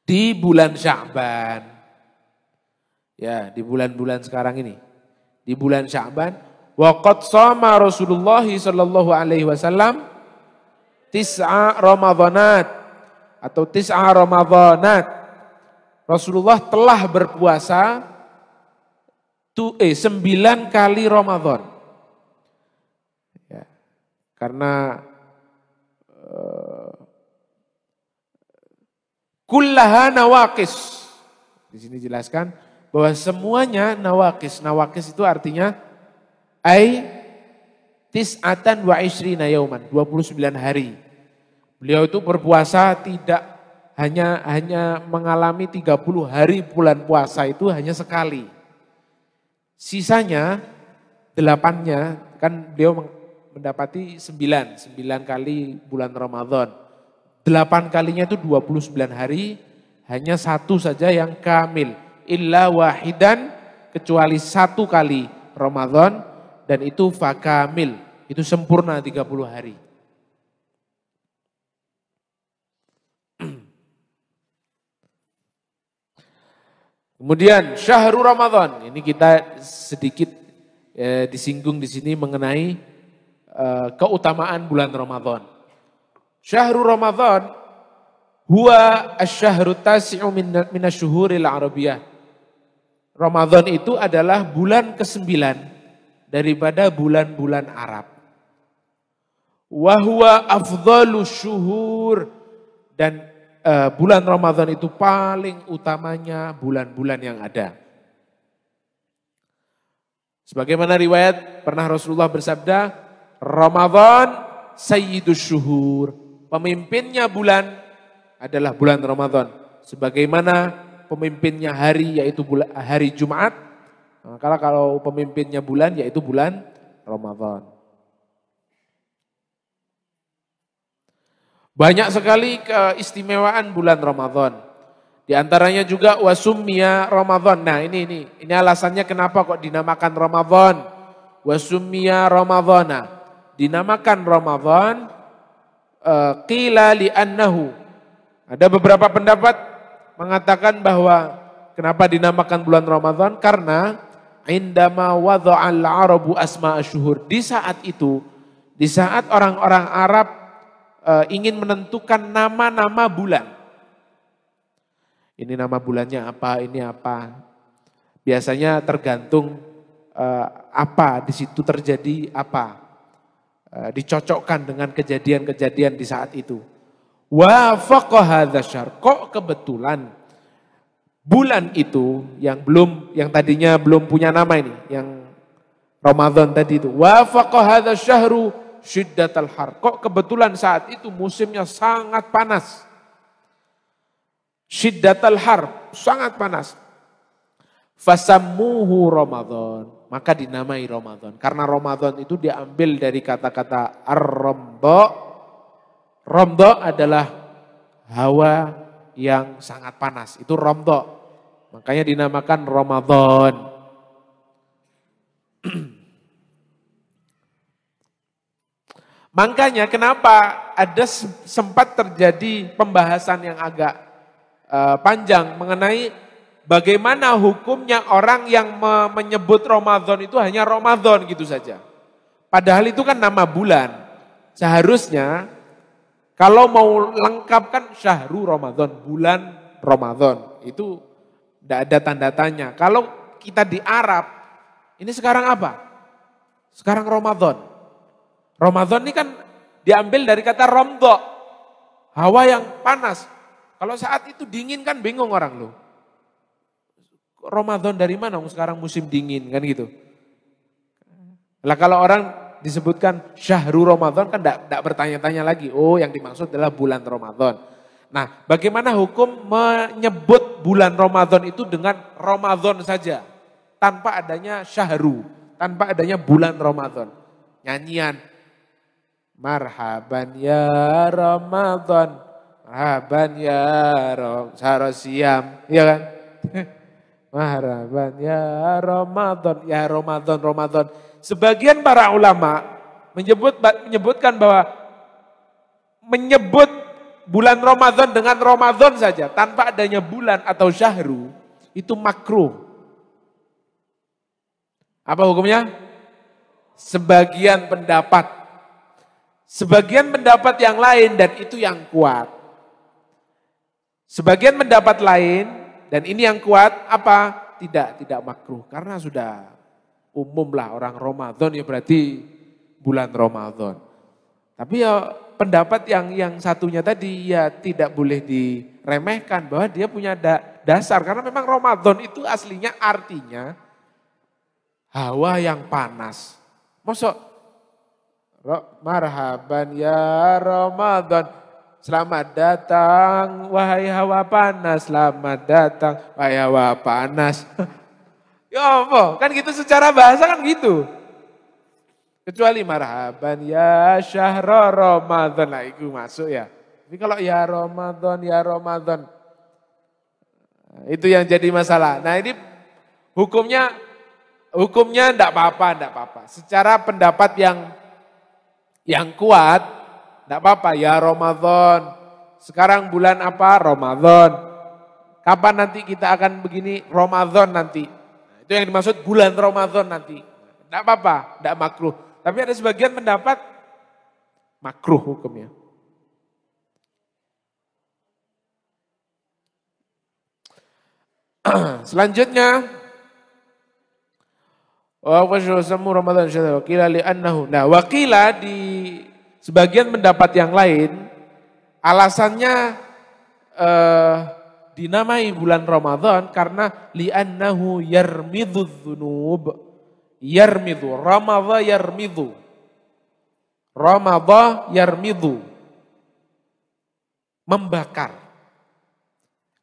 Di bulan Sya'ban. Ya, di bulan-bulan sekarang ini. Di bulan Sya'ban, wa qad shama Rasulullah sallallahu alaihi wasallam tis'a Ramadhanat atau tis'a Ramadhanat. Rasulullah telah berpuasa 9 kali Ramadan. Ya, karena kullaha nawaqis. Di sini jelaskan bahwa semuanya nawaqis. Nawaqis itu artinya tis'atan wa ishrina yauman, 29 hari. Beliau itu berpuasa tidak hanya mengalami 30 hari bulan puasa itu hanya sekali. Sisanya 8-nya kan beliau mendapati 9 kali bulan Ramadan. 8 kalinya itu 29 hari, hanya 1 saja yang kamil. Illa wahidan, kecuali 1 kali Ramadan, dan itu fakamil, itu sempurna 30 hari. Kemudian syahrul Ramadan, ini kita sedikit disinggung di sini mengenai keutamaan bulan Ramadan. Syahrul Ramadan huwa asy-syahru tasi'u minasyuhuril arabiyyah. Ramadan itu adalah bulan ke-9 daripada bulan-bulan Arab. Wa huwa afdhalus syuhur, dan bulan Ramadan itu paling utamanya bulan-bulan yang ada. Sebagaimana riwayat pernah Rasulullah bersabda, Ramadan sayyidus syuhur. Pemimpinnya bulan adalah bulan Ramadan. Sebagaimana pemimpinnya hari yaitu hari Jumat. Kalau pemimpinnya bulan yaitu bulan Ramadan. Banyak sekali keistimewaan bulan Ramadan. Di antaranya juga wasummiya Ramadan. Nah ini alasannya kenapa kok dinamakan Ramadan. Wasummiya Ramadhana. Dinamakan Ramadan qila li'annahu. Ada beberapa pendapat mengatakan bahwa kenapa dinamakan bulan Ramadan, karena indama wadha'al arabu asma asyuhur. Di saat itu, di saat orang-orang Arab ingin menentukan nama-nama bulan. Ini nama bulannya apa, ini apa. Biasanya tergantung apa di situ terjadi apa. Dicocokkan dengan kejadian-kejadian di saat itu. Wafaqa hadza syahr. Kok kebetulan bulan itu yang tadinya belum punya nama ini, yang Ramadan tadi itu. Wafaqa hadza syahru syiddatal har. Kok kebetulan saat itu musimnya sangat panas. Syiddatal har, sangat panas. Fasammuhu Ramadan. Maka dinamai Ramadan. Karena Ramadan itu diambil dari kata-kata ar-ramdha. Ramdha adalah hawa yang sangat panas. Itu ramdha. Makanya dinamakan Ramadan. Makanya kenapa ada sempat terjadi pembahasan yang agak panjang mengenai bagaimana hukumnya orang yang menyebut Ramadan itu hanya Ramadan gitu saja. Padahal itu kan nama bulan. Seharusnya kalau mau lengkapkan syahrul Ramadan, bulan Ramadan. Itu tidak ada tanda tanya. Kalau kita di Arab, ini sekarang apa? Sekarang Ramadan. Ramadan ini kan diambil dari kata ramdha. Hawa yang panas. Kalau saat itu dingin kan bingung orang loh. Ramadan dari mana? Sekarang musim dingin kan gitu. Lah kalau orang disebutkan syahrul Ramadan kan tidak bertanya-tanya lagi. Oh yang dimaksud adalah bulan Ramadan. Nah bagaimana hukum menyebut bulan Ramadan itu dengan Ramadan saja. Tanpa adanya syahru. Tanpa adanya bulan Ramadan. Nyanyian. Marhaban ya Ramadan. Marhaban ya Sarosiam. Iya kan? Marhaban ya Ramadan. Ya Ramadan. Sebagian para ulama menyebutkan bahwa menyebut bulan Ramadan dengan Ramadan saja tanpa adanya bulan atau syahru itu makruh. Apa hukumnya? Sebagian pendapat yang lain dan itu yang kuat. Sebagian pendapat lain dan ini yang kuat apa? tidak makruh karena sudah umum lah orang Ramadan ya berarti bulan Ramadan. Tapi ya pendapat yang satunya tadi ya tidak boleh diremehkan bahwa dia punya dasar. Karena memang Ramadan itu aslinya artinya hawa yang panas. Mosok marhaban ya Ramadan, selamat datang wahai hawa panas, selamat datang wahai hawa panas. Ya apa? Kan gitu secara bahasa kan gitu. Kecuali marhaban ya syahra Ramadan, lah itu masuk ya. Tapi kalau ya Ramadan, itu yang jadi masalah. Nah ini hukumnya enggak apa-apa. Secara pendapat yang kuat, enggak apa-apa ya Ramadan. Sekarang bulan apa? Ramadan. Kapan nanti kita akan begini? Ramadan nanti. Nah, itu yang dimaksud bulan Ramadan nanti. Enggak apa-apa, enggak makruh. Tapi ada sebagian pendapat makruh hukumnya. Selanjutnya wakila di sebagian pendapat yang lain alasannya dinamai bulan Ramadan karena li'annahu yarmidudz dzunub. Yarmidhu, Ramadha yarmidhu. Ramadha yarmidhu. Membakar.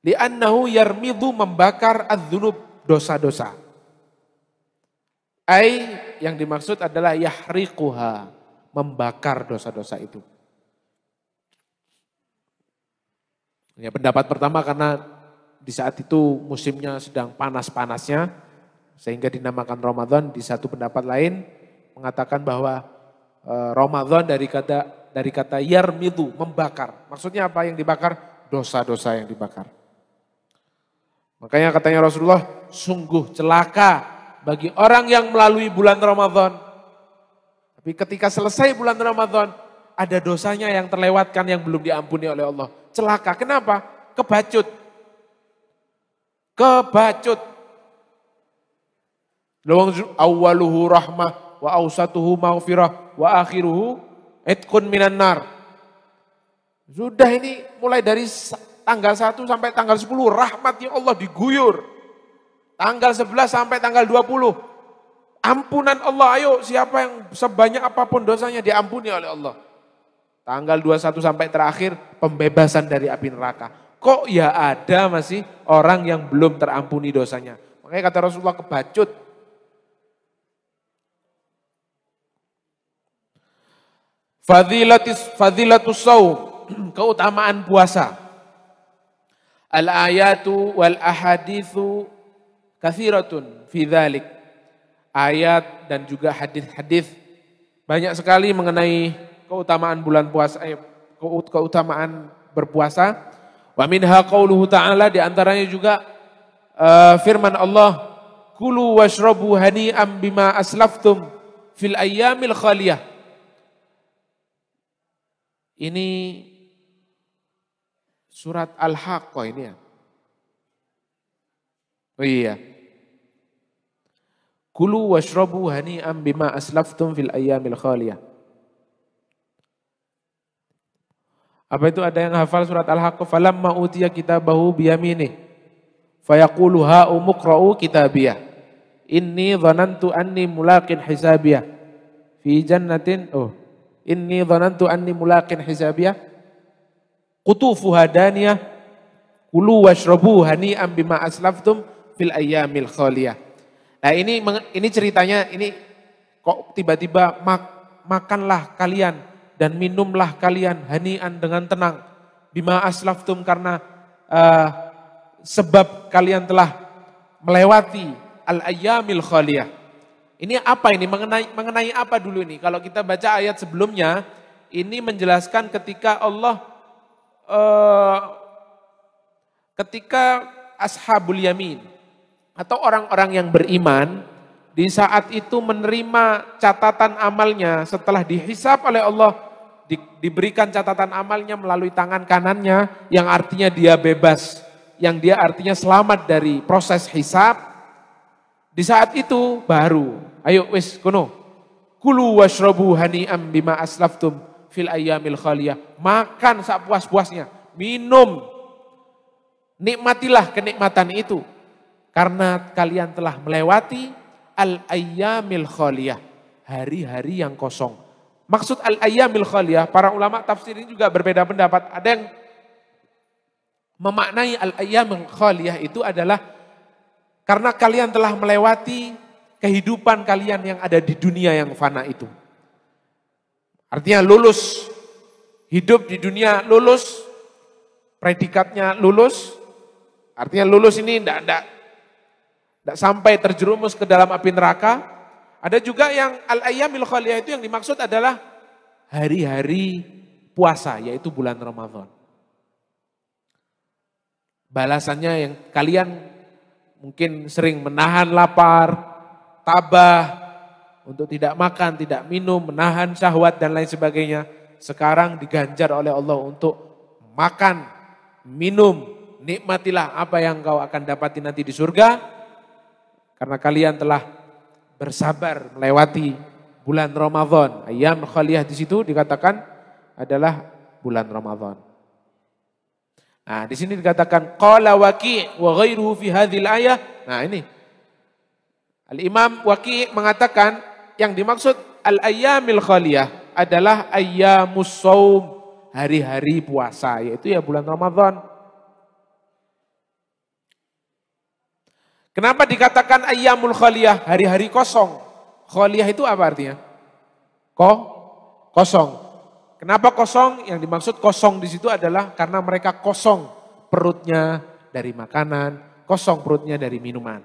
Li'annahu yarmidhu membakar adz-dzunub, dosa-dosa. Yang dimaksud adalah yahriquha, membakar dosa-dosa itu. Ya, pendapat pertama karena di saat itu musimnya sedang panas-panasnya, sehingga dinamakan Ramadan. Di satu pendapat lain mengatakan bahwa Ramadan dari kata yarmidu, membakar. Maksudnya apa yang dibakar? Dosa-dosa yang dibakar. Makanya katanya Rasulullah, sungguh celaka bagi orang yang melalui bulan Ramadan. Tapi ketika selesai bulan Ramadan, ada dosanya yang terlewatkan yang belum diampuni oleh Allah. Celaka, kenapa? Kebacut. Awaluhu rahmah wa awsatuhu maghfirah wa akhiruhu itqun minan nar. Sudah ini mulai dari tanggal 1 sampai tanggal 10 rahmatnya Allah diguyur. Tanggal 11 sampai tanggal 20 ampunan Allah, ayo siapa yang sebanyak apapun dosanya diampuni oleh Allah. Tanggal 21 sampai terakhir pembebasan dari api neraka. Kok ya ada masih orang yang belum terampuni dosanya. Makanya kata Rasulullah kebacut. Fadilatus saum, keutamaan puasa. Al-ayatu wal ahaditsu katsiratun fi dzalik. Ayat dan juga hadis-hadis banyak sekali mengenai keutamaan bulan puasa, keutamaan berpuasa. Wa minha qauluhu ta'ala, di antaranya juga firman Allah, kulu washrabu hani'am bima aslaftum fil ayyamil khaliyah. Ini surat Al-Haqqah ini ya. Oh iya. Kulu washrabu hani'am bima aslaftum fil ayyamil khaliyah. Apa itu, ada yang hafal surat Al-Haqqah? Falamma utiya kitabahu biyaminih fayaqulu ha'umuqra'u kitabiyah inni dhanantu anni mulaqin hisabiyah fi jannatin inni dhanantu anni mulaqin hisabiyah qutufuha daniyah kulu washrabu hani'am bima aslaftum fil ayyamil khaliyah. Nah ini ceritanya, ini kok tiba-tiba makanlah kalian dan minumlah kalian hani'an dengan tenang bima aslaftum, karena sebab kalian telah melewati al-ayyamil khaliyah. Ini apa ini? Mengenai apa dulu ini? Kalau kita baca ayat sebelumnya, ini menjelaskan ketika Allah, ketika ashabul yamin atau orang-orang yang beriman di saat itu menerima catatan amalnya setelah dihisab oleh Allah, diberikan catatan amalnya melalui tangan kanannya, yang artinya dia bebas, yang dia artinya selamat dari proses hisab. Di saat itu baru, ayo wis kono. Kulu washrabu hani'am bima aslaftum fil ayyamil khaliyah. Makan sak puas-puasnya, minum. Nikmatilah kenikmatan itu. Karena kalian telah melewati al-ayyamil khaliyah. Hari-hari yang kosong. Maksud al-ayyamil khaliyah, para ulama tafsir ini juga berbeda pendapat. Ada yang memaknai al-ayyamil khaliyah itu adalah karena kalian telah melewati kehidupan kalian yang ada di dunia yang fana itu. Artinya lulus, hidup di dunia lulus, predikatnya lulus, artinya lulus ini tidak sampai terjerumus ke dalam api neraka. Ada juga yang al-ayyamil khaliyah itu yang dimaksud adalah hari-hari puasa, yaitu bulan Ramadan. Balasannya yang kalian mungkin sering menahan lapar, tabah, untuk tidak makan, tidak minum, menahan syahwat dan lain sebagainya. Sekarang diganjar oleh Allah untuk makan, minum, nikmatilah apa yang kau akan dapati nanti di surga. Karena kalian telah bersabar melewati bulan Ramadan. Ayyam khaliyah di situ dikatakan adalah bulan Ramadan. Nah, di sini dikatakan qala Waqi' wa ghairuhu fi hadhil ayah. Nah, ini Al-Imam Waqi' mengatakan yang dimaksud al-ayyamil khaliyah adalah ayyamus shaum, hari-hari puasa, yaitu ya bulan Ramadan. Kenapa dikatakan ayyamul khaliyah, hari-hari kosong? Khaliyah itu apa artinya? Kosong. Kenapa kosong? Yang dimaksud kosong di situ adalah karena mereka kosong perutnya dari makanan, kosong perutnya dari minuman.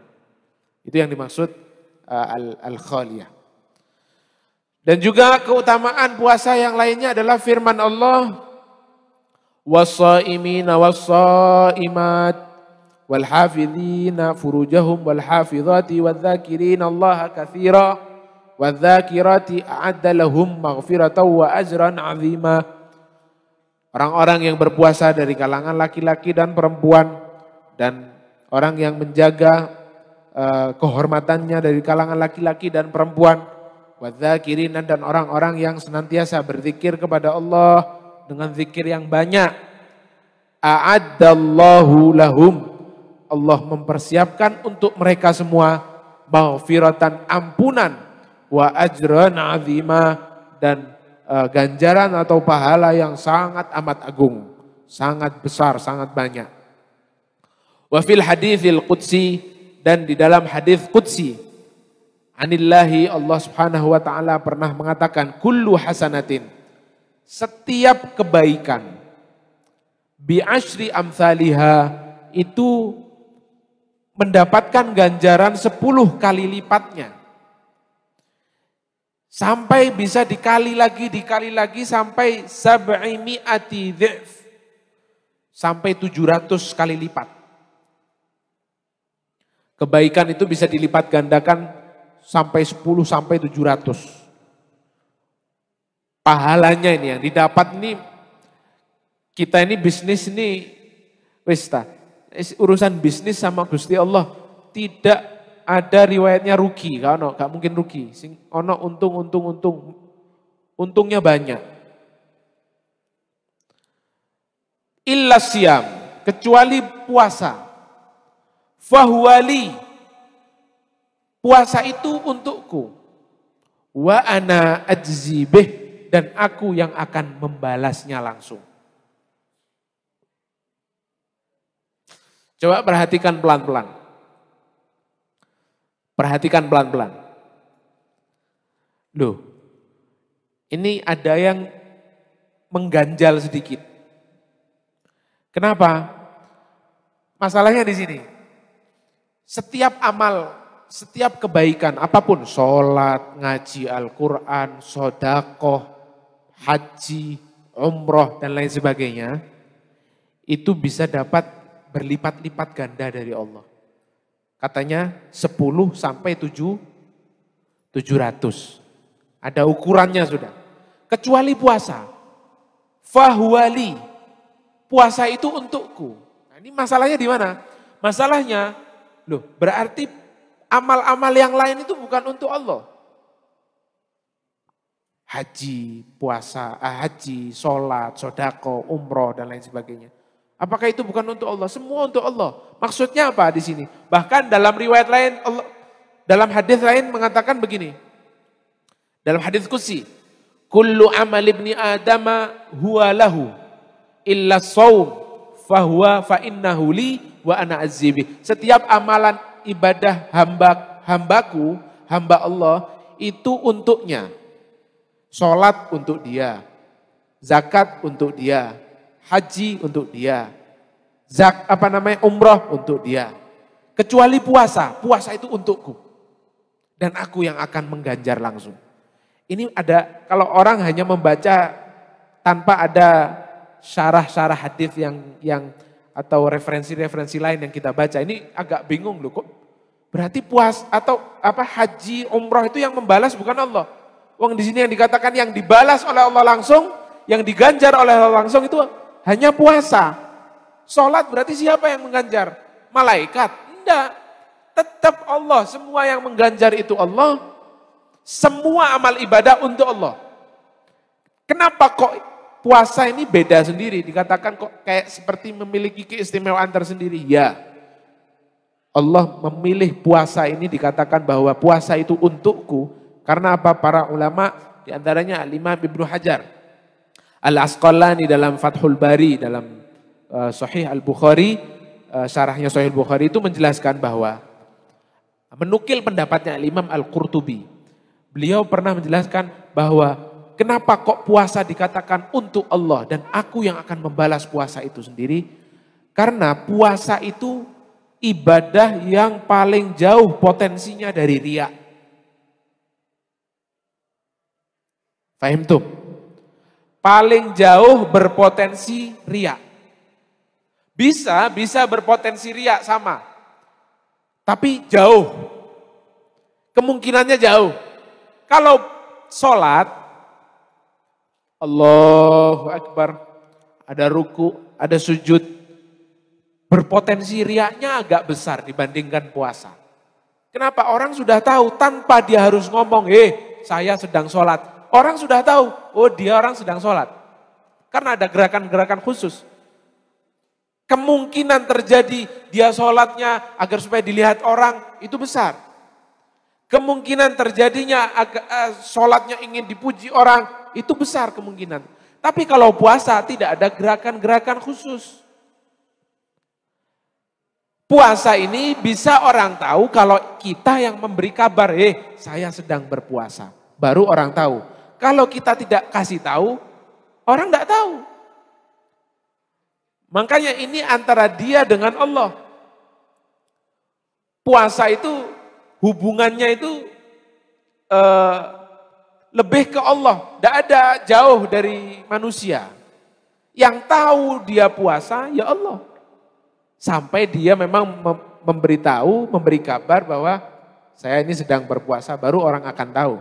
Itu yang dimaksud al-khaliyah. Dan juga keutamaan puasa yang lainnya adalah firman Allah, was-shaimina was-shaimat wal hafidhina furujahum wal hafidhati wadh-dhakirina Allaha katsira wadh-dhakirati a'adda lahum maghfiratan wa ajran 'azima. Orang-orang yang berpuasa dari kalangan laki-laki dan perempuan dan orang yang menjaga kehormatannya dari kalangan laki-laki dan perempuan, wadh-dhakirina dan orang-orang yang senantiasa berzikir kepada Allah dengan zikir yang banyak. A'addallahu lahum, Allah mempersiapkan untuk mereka semua maghfiratan, ampunan, wa ajran 'azima, dan ganjaran atau pahala yang sangat amat agung, sangat besar, sangat banyak. Wa fil haditsil qudsi, dan di dalam hadis qudsi anillahi, Allah Subhanahu wa taala pernah mengatakan kullu hasanatin, setiap kebaikan, bi asyri amsalihha, itu mendapatkan ganjaran 10 kali lipatnya. Sampai bisa dikali lagi sampai sab'imi'ati dhi'f. Sampai 700 kali lipat. Kebaikan itu bisa dilipat gandakan sampai 10 sampai 700. Pahalanya ini yang didapat ini, kita ini bisnis ini, urusan bisnis sama Gusti Allah tidak ada riwayatnya rugi, gak mungkin rugi. Ono untung, untungnya banyak. Illa siyam, kecuali puasa. Fahuwali, puasa itu untukku. Wa ana ajzi bih, dan aku yang akan membalasnya langsung. Coba perhatikan pelan-pelan. Perhatikan pelan-pelan. Loh, ini ada yang mengganjal sedikit. Kenapa? Masalahnya di sini. Setiap amal, setiap kebaikan, apapun, sholat, ngaji Al-Quran, sodakoh, haji, umroh, dan lain sebagainya, itu bisa dapat berlipat-lipat ganda dari Allah. Katanya 10 sampai 700. Ada ukurannya sudah. Kecuali puasa. Fahuwali, puasa itu untukku. Nah, ini masalahnya di mana? Masalahnya, loh, berarti Amal-amal yang lain itu bukan untuk Allah. Haji, puasa, haji, sholat, sodako, umroh, dan lain sebagainya. Apakah itu bukan untuk Allah? Semua untuk Allah. Maksudnya apa di sini? Bahkan dalam riwayat lain, dalam hadis lain mengatakan begini. Dalam hadis qudsi, kullu amal ibni adama huwa lahu illa shaum fahuwa fa innahu li wa ana azzibi. Setiap amalan ibadah hambaku, hamba Allah itu untuknya. Sholat untuk dia, zakat untuk dia, haji untuk dia, umroh untuk dia. Kecuali puasa, puasa itu untukku. Dan aku yang akan mengganjar langsung. Ini ada, kalau orang hanya membaca tanpa ada syarah-syarah hadis yang atau referensi-referensi lain yang kita baca, ini agak bingung loh kok. Berarti haji, umroh itu yang membalas bukan Allah. Wong di sini yang dikatakan yang dibalas oleh Allah langsung, yang diganjar oleh Allah langsung itu hanya puasa. Sholat berarti siapa yang mengganjar? Malaikat? Enggak. Tetap Allah, semua yang mengganjar itu Allah. Semua amal ibadah untuk Allah. Kenapa kok puasa ini beda sendiri? Dikatakan kok kayak seperti memiliki keistimewaan tersendiri. Ya. Allah memilih puasa ini dikatakan bahwa puasa itu untukku. Karena apa? Para ulama diantaranya Al-Imam Ibnu Hajar Al-Asqalani dalam Fathul Bari, dalam Sahih Al-Bukhari, syarahnya Sahih Al-Bukhari itu menjelaskan bahwa menukil pendapatnya Al-Imam Al-Qurtubi. Beliau pernah menjelaskan bahwa kenapa kok puasa dikatakan untuk Allah dan aku yang akan membalas puasa itu sendiri. Karena puasa itu ibadah yang paling jauh potensinya dari riya. Fahim tuh? Paling jauh berpotensi riya. Bisa berpotensi riya sama. Tapi jauh. Kemungkinannya jauh. Kalau sholat, Allahu Akbar, ada ruku, ada sujud, berpotensi riyanya agak besar dibandingkan puasa. Kenapa? Orang sudah tahu tanpa dia harus ngomong, saya sedang sholat. Orang sudah tahu, dia orang sedang sholat. Karena ada gerakan-gerakan khusus. Kemungkinan terjadi dia sholatnya agar supaya dilihat orang, itu besar. Kemungkinan terjadinya sholatnya ingin dipuji orang, itu besar kemungkinan. Tapi kalau puasa tidak ada gerakan-gerakan khusus. Puasa ini bisa orang tahu kalau kita yang memberi kabar, saya sedang berpuasa. Baru orang tahu. Kalau kita tidak kasih tahu, orang tidak tahu. Makanya ini antara dia dengan Allah. Puasa itu hubungannya itu lebih ke Allah. Tidak ada jauh dari manusia. Yang tahu dia puasa ya Allah. Sampai dia memang memberitahu, memberi kabar bahwa saya ini sedang berpuasa, baru orang akan tahu.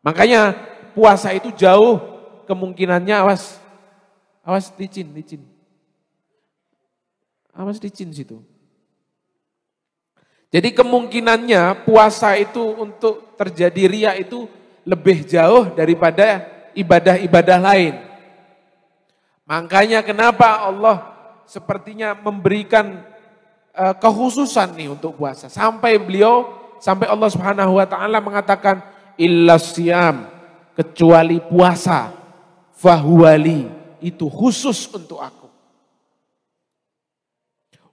Makanya puasa itu jauh kemungkinannya awas licin. Awas licin situ. Jadi kemungkinannya puasa itu untuk terjadi riya itu lebih jauh daripada ibadah-ibadah lain. Makanya kenapa Allah sepertinya memberikan kekhususan nih untuk puasa. Sampai Allah Subhanahu wa taala mengatakan illas siyam, kecuali puasa, fahuwali, itu khusus untuk aku.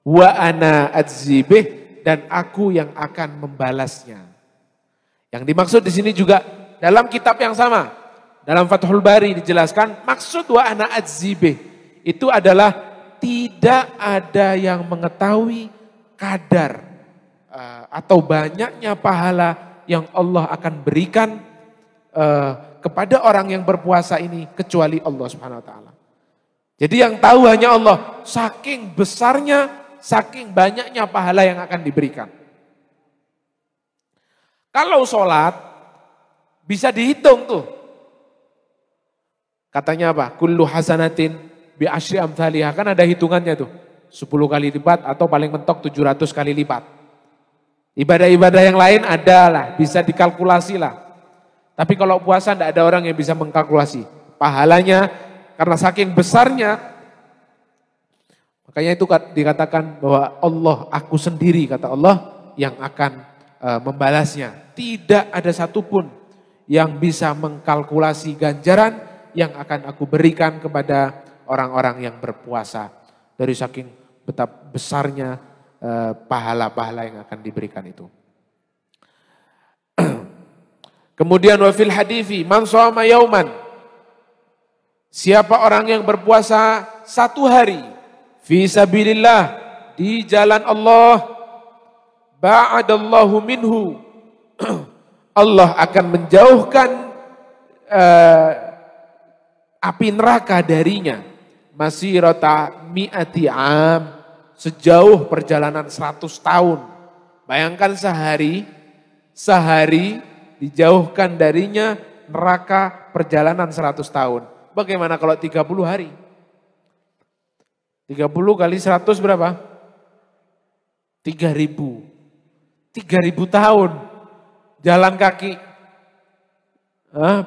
Wa ana adzibih, dan aku yang akan membalasnya. Yang dimaksud di sini juga dalam kitab yang sama, dalam Fathul Bari dijelaskan maksud wa ana adzibih itu adalah tidak ada yang mengetahui kadar atau banyaknya pahala yang Allah akan berikan kepada orang yang berpuasa ini kecuali Allah Subhanahu wa taala. Jadi yang tahu hanya Allah, saking besarnya, saking banyaknya pahala yang akan diberikan. Kalau sholat bisa dihitung tuh. Katanya apa? Kullu hasanatin bi asyri amthaliha, kan ada hitungannya tuh. 10 kali lipat atau paling mentok 700 kali lipat. Ibadah-ibadah yang lain adalah, bisa dikalkulasi lah. Tapi kalau puasa tidak ada orang yang bisa mengkalkulasi. Pahalanya karena saking besarnya, makanya itu dikatakan bahwa Allah, aku sendiri kata Allah yang akan membalasnya. Tidak ada satupun yang bisa mengkalkulasi ganjaran yang akan aku berikan kepada orang-orang yang berpuasa. Dari saking betapa besarnya pahala-pahala yang akan diberikan itu. Kemudian wafil hadithi man shoma yauman. Siapa orang yang berpuasa satu hari fi sabilillah, di jalan Allah, ba'adallahu minhu, Allah akan menjauhkan api neraka darinya masirata mi'ati am, sejauh perjalanan 100 tahun. Bayangkan sehari dijauhkan darinya neraka perjalanan 100 tahun. Bagaimana kalau 30 hari? 30 kali 100 berapa? 3.000. 3.000 tahun jalan kaki.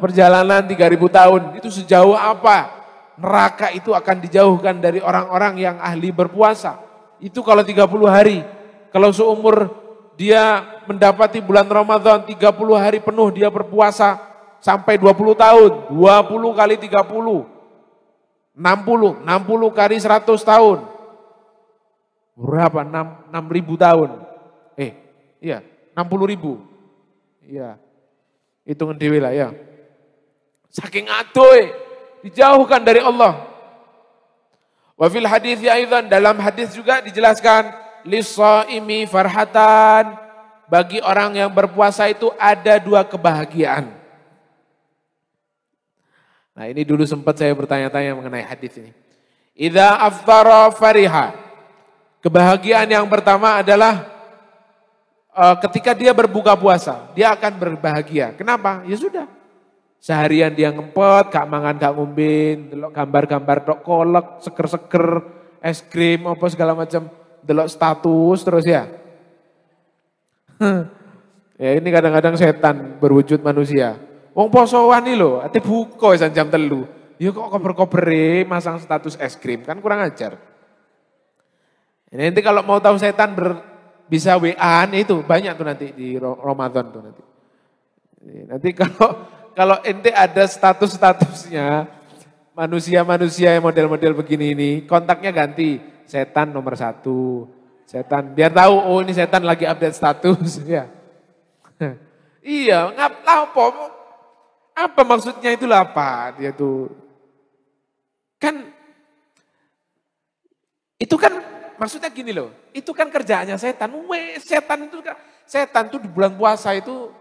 Perjalanan 3.000 tahun. Itu sejauh apa? Neraka itu akan dijauhkan dari orang-orang yang ahli berpuasa. Itu kalau 30 hari. Kalau seumur dia mendapati bulan Ramadan 30 hari penuh dia berpuasa sampai 20 tahun. 20 kali 30. 60 kali 100 tahun. Berapa? 6.000 tahun. Iya, 60.000. Iya. Hitungan dewi lah ya. Saking adoy, dijauhkan dari Allah. Wa fil hadits aidan, dalam hadis juga dijelaskan lis-shaimi farhatan, bagi orang yang berpuasa itu ada 2 kebahagiaan. Nah, ini dulu sempat saya bertanya-tanya mengenai hadis ini. Idza aftara fariha. Kebahagiaan yang pertama adalah ketika dia berbuka puasa, dia akan berbahagia. Kenapa? Ya sudah. Seharian dia ngempet, gak mangan, gak ngombin, delok gambar-gambar, dok kolek, seger-seger, es krim, apa segala macam, delok status terus ya. Ya ini kadang-kadang setan berwujud manusia. Wong posoan nih loh, ate buka jam 3. Ya kok kober-kobere masang status es krim, kan kurang ajar. Ini nanti kalau mau tahu setan bisa WA-an itu banyak tuh nanti di Ramadan tuh nanti. Nanti kalau ente ada status-statusnya manusia-manusia yang model-model begini ini, kontaknya ganti setan nomor 1. Setan biar tahu oh ini setan lagi update status ya. Iya, apa maksudnya itulah apa dia tuh. Kan itu kan maksudnya gini loh, itu kan kerjaannya setan. Setan itu di bulan puasa itu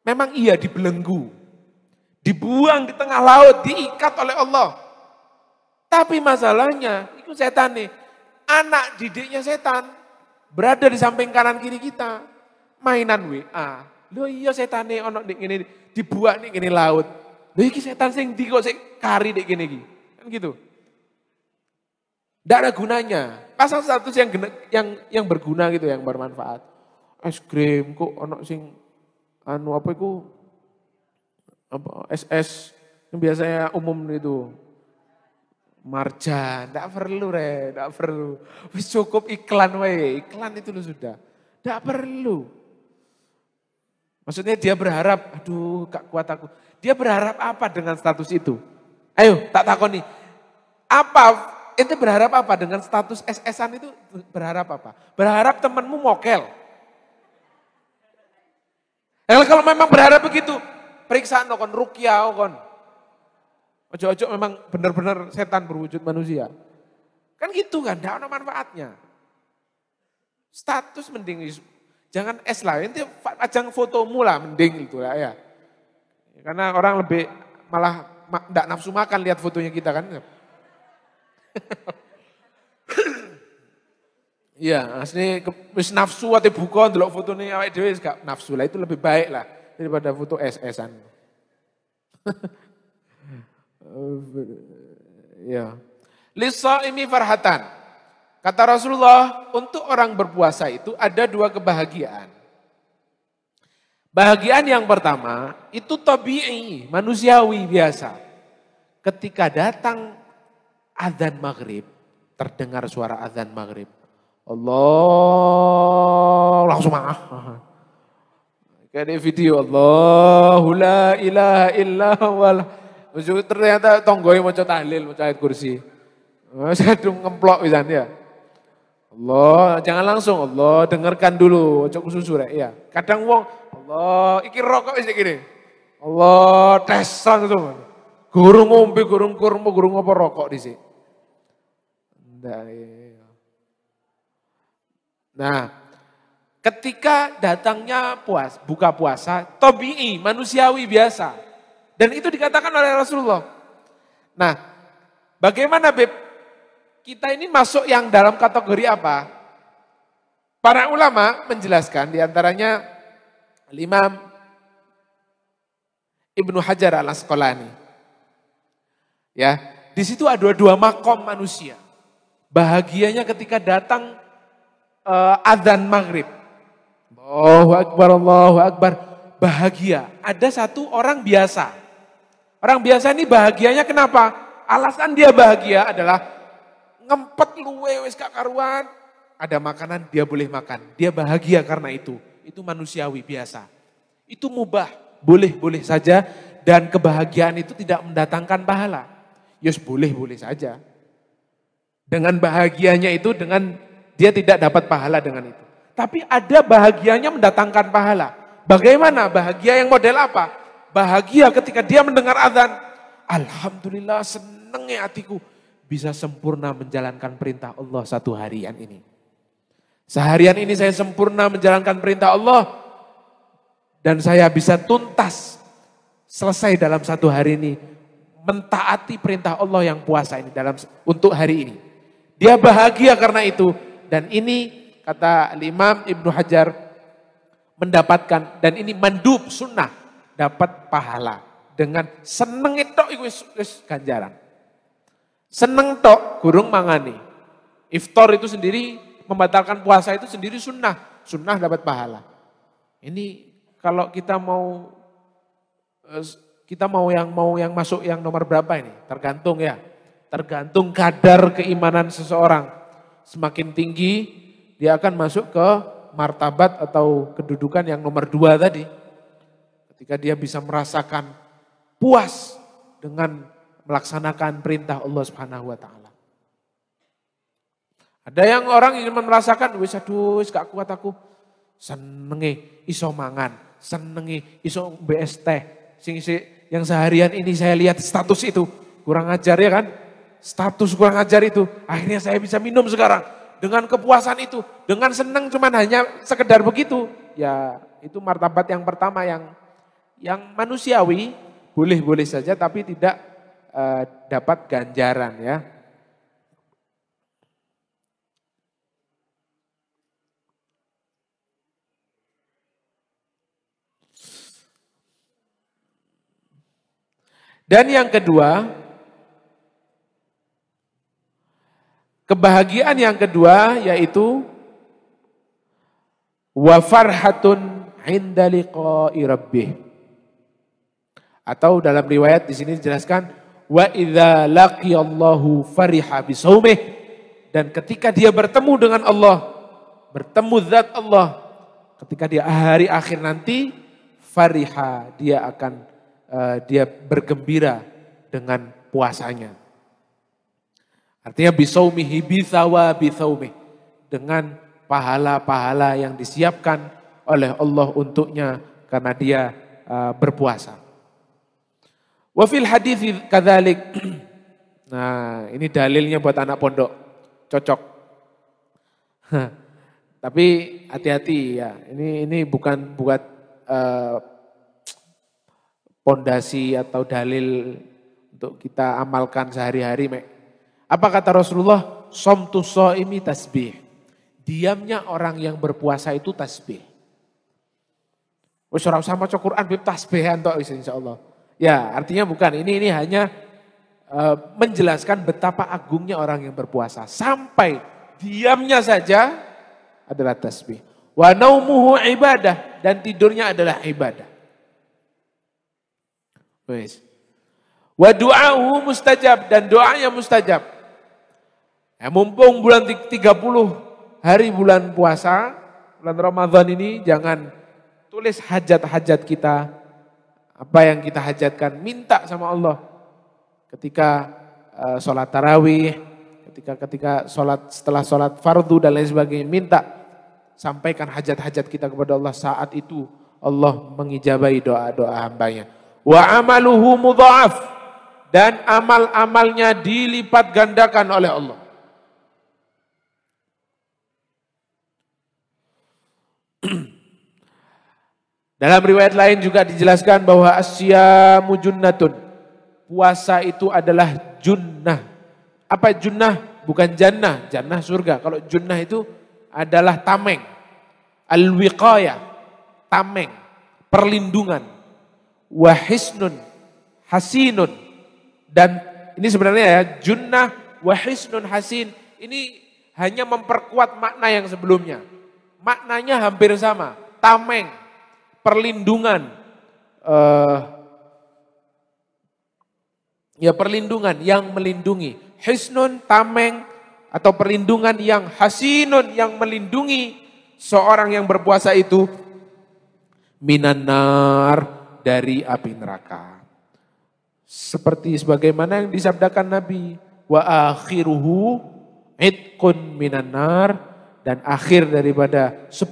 memang iya dibelenggu. Dibuang di tengah laut, diikat oleh Allah. Tapi masalahnya, itu setan nih. Anak didiknya setan berada di samping kanan kiri kita. Mainan WA. Loh iya setan nih, ono ini dibuang nih gini laut. Loh iki setan sing di kok sing kari dik gini iki. Kan gitu. Tidak ada gunanya. Pasang status yang berguna gitu, yang bermanfaat. Es krim kok ono sing apa itu SS yang biasanya umum itu marjan, tidak perlu tidak perlu. Wis cukup iklan wae, iklan itu lu sudah. Tidak perlu. Maksudnya dia berharap, aduh gak kuat aku. Dia berharap apa dengan status itu? Ayo tak takoni. Apa? Ente berharap apa dengan status SS-an itu? Berharap apa? Berharap temanmu mokel. Kalau memang berharap begitu, periksaan kon rukyah kon. Ojo-ojo memang benar-benar setan berwujud manusia. Kan gitu kan, tidak ada manfaatnya. Status mending, jangan es lah, nanti ajang fotomu lah mending itu lah ya. Karena orang lebih malah tidak nafsu makan lihat fotonya kita kan. Iya, asli wis nafsu ate buka ndelok fotone awake dhewe gak nafsu lah, itu lebih baik lah daripada foto SS-an. Ya. Lisaimi farhatan. Kata Rasulullah, untuk orang berpuasa itu ada dua kebahagiaan. Bahagian yang pertama, itu tabi'i, manusiawi biasa. Ketika datang azan maghrib, terdengar suara azan maghrib. Allah, langsung kayak di video, Allahu la ilaha illa huwal. Ternyata tonggoi mau tahlil, mau ayat kursi. Saya ngemplok misalnya ya. Allah, jangan langsung Allah, dengarkan dulu, cok susu rek ya. Kadang wong Allah, iki rokok wis gini. Allah, tes langsung. Gurung ngombe, gurung kurma, gurung apa rokok dhisik. Nah, ketika datangnya buka puasa, tabi'i, manusiawi biasa. Dan itu dikatakan oleh Rasulullah. Nah, bagaimana Beb? Kita ini masuk yang dalam kategori apa? Para ulama menjelaskan diantaranya Imam Ibnu Hajar al-Asqalani. Ya, di situ ada dua makom manusia. Bahagianya ketika datang adzan maghrib. Allahu Akbar, Allahu Akbar. Bahagia. Ada satu orang biasa. Orang biasa ini bahagianya kenapa? Alasan dia bahagia adalah ngempet luwe wis gak karuan. Ada makanan dia boleh makan. Dia bahagia karena itu. Itu manusiawi biasa. Itu mubah. Boleh-boleh saja. Dan kebahagiaan itu tidak mendatangkan pahala. Yus boleh-boleh saja. Dengan bahagianya itu, dengan dia tidak dapat pahala dengan itu. Tapi ada bahagianya mendatangkan pahala. Bagaimana? Bahagia yang model apa? Bahagia ketika dia mendengar azan. Alhamdulillah senengnya hatiku. Bisa sempurna menjalankan perintah Allah satu harian ini. Seharian ini saya sempurna menjalankan perintah Allah. Dan saya bisa tuntas selesai dalam satu hari ini. Mentaati perintah Allah yang puasa ini untuk hari ini. Dia bahagia karena itu. Dan ini kata Imam Ibnu Hajar mendapatkan. Dan ini mandub sunnah. Dapat pahala. Dengan seneng itu ganjaran. Seneng tok, gurung mangani. Iftar itu sendiri, membatalkan puasa itu sendiri sunnah. Sunnah dapat pahala. Ini kalau kita mau yang masuk yang nomor berapa ini? Tergantung ya. Tergantung kadar keimanan seseorang. Semakin tinggi, dia akan masuk ke martabat atau kedudukan yang nomor 2 tadi. Ketika dia bisa merasakan puas dengan melaksanakan perintah Allah Subhanahu wa taala. Ada yang orang ingin merasakan, wis gak kuat aku. Senenge iso mangan, senenge iso BST. Yang seharian ini saya lihat status itu, kurang ajar ya kan? Status kurang ajar itu, akhirnya saya bisa minum sekarang. Dengan kepuasan itu, dengan senang cuman hanya sekedar begitu. Ya, itu martabat yang pertama yang manusiawi, boleh-boleh saja tapi tidak dapat ganjaran ya. Dan yang kedua, kebahagiaan yang kedua yaitu wa farhatun 'inda liqa'i rabbih. Atau dalam riwayat di sini dijelaskan wa idza laqiyallahu fariha bisaumih, dan ketika dia bertemu dengan Allah, bertemu zat Allah, ketika dia hari akhir nanti fariha, dia akan dia bergembira dengan puasanya. Artinya bisaumihi bisawa bisaumih, dengan pahala-pahala yang disiapkan oleh Allah untuknya karena dia berpuasa. Wa fil hadits kadzalik. Nah, ini dalilnya buat anak pondok. Cocok. Tapi hati-hati ya. Ini bukan buat pondasi atau dalil untuk kita amalkan sehari-hari. Apa kata Rasulullah? Somtu shaimi tasbih. Diamnya orang yang berpuasa itu tasbih. Wis ora usah maca Quran bib tasbihan tok insyaallah. Ya, artinya bukan. Ini hanya menjelaskan betapa agungnya orang yang berpuasa. Sampai diamnya saja adalah tasbih. Wa naumuhu ibadah, dan tidurnya adalah ibadah. Wes. Wa du'auhu mustajab, dan doanya mustajab. Mumpung bulan 30 hari bulan puasa, bulan Ramadan ini, jangan tulis hajat-hajat kita, apa yang kita hajatkan, minta sama Allah. Ketika sholat tarawih, ketika sholat, setelah sholat fardu dan lain sebagainya, minta, sampaikan hajat-hajat kita kepada Allah. Saat itu Allah mengijabahi doa-doa hambanya. Wa amaluhu mudha'af, dan amal-amalnya dilipat gandakan oleh Allah. Dalam riwayat lain juga dijelaskan bahwa asyamu junnatun. Puasa itu adalah junnah. Apa junnah? Bukan jannah, jannah surga. Kalau junnah itu adalah tameng. Al-wiqayah, tameng, perlindungan. Wahisnun, hasinun. Dan ini sebenarnya ya, junnah, wahisnun, hasin. Ini hanya memperkuat makna yang sebelumnya. Maknanya hampir sama. Tameng, perlindungan, perlindungan yang melindungi. Hisnun, tameng, atau perlindungan yang hasinun, yang melindungi seorang yang berpuasa itu minan nar, dari api neraka. Seperti sebagaimana yang disabdakan Nabi, wa akhiruhu itqun minan nar, dan akhir daripada 10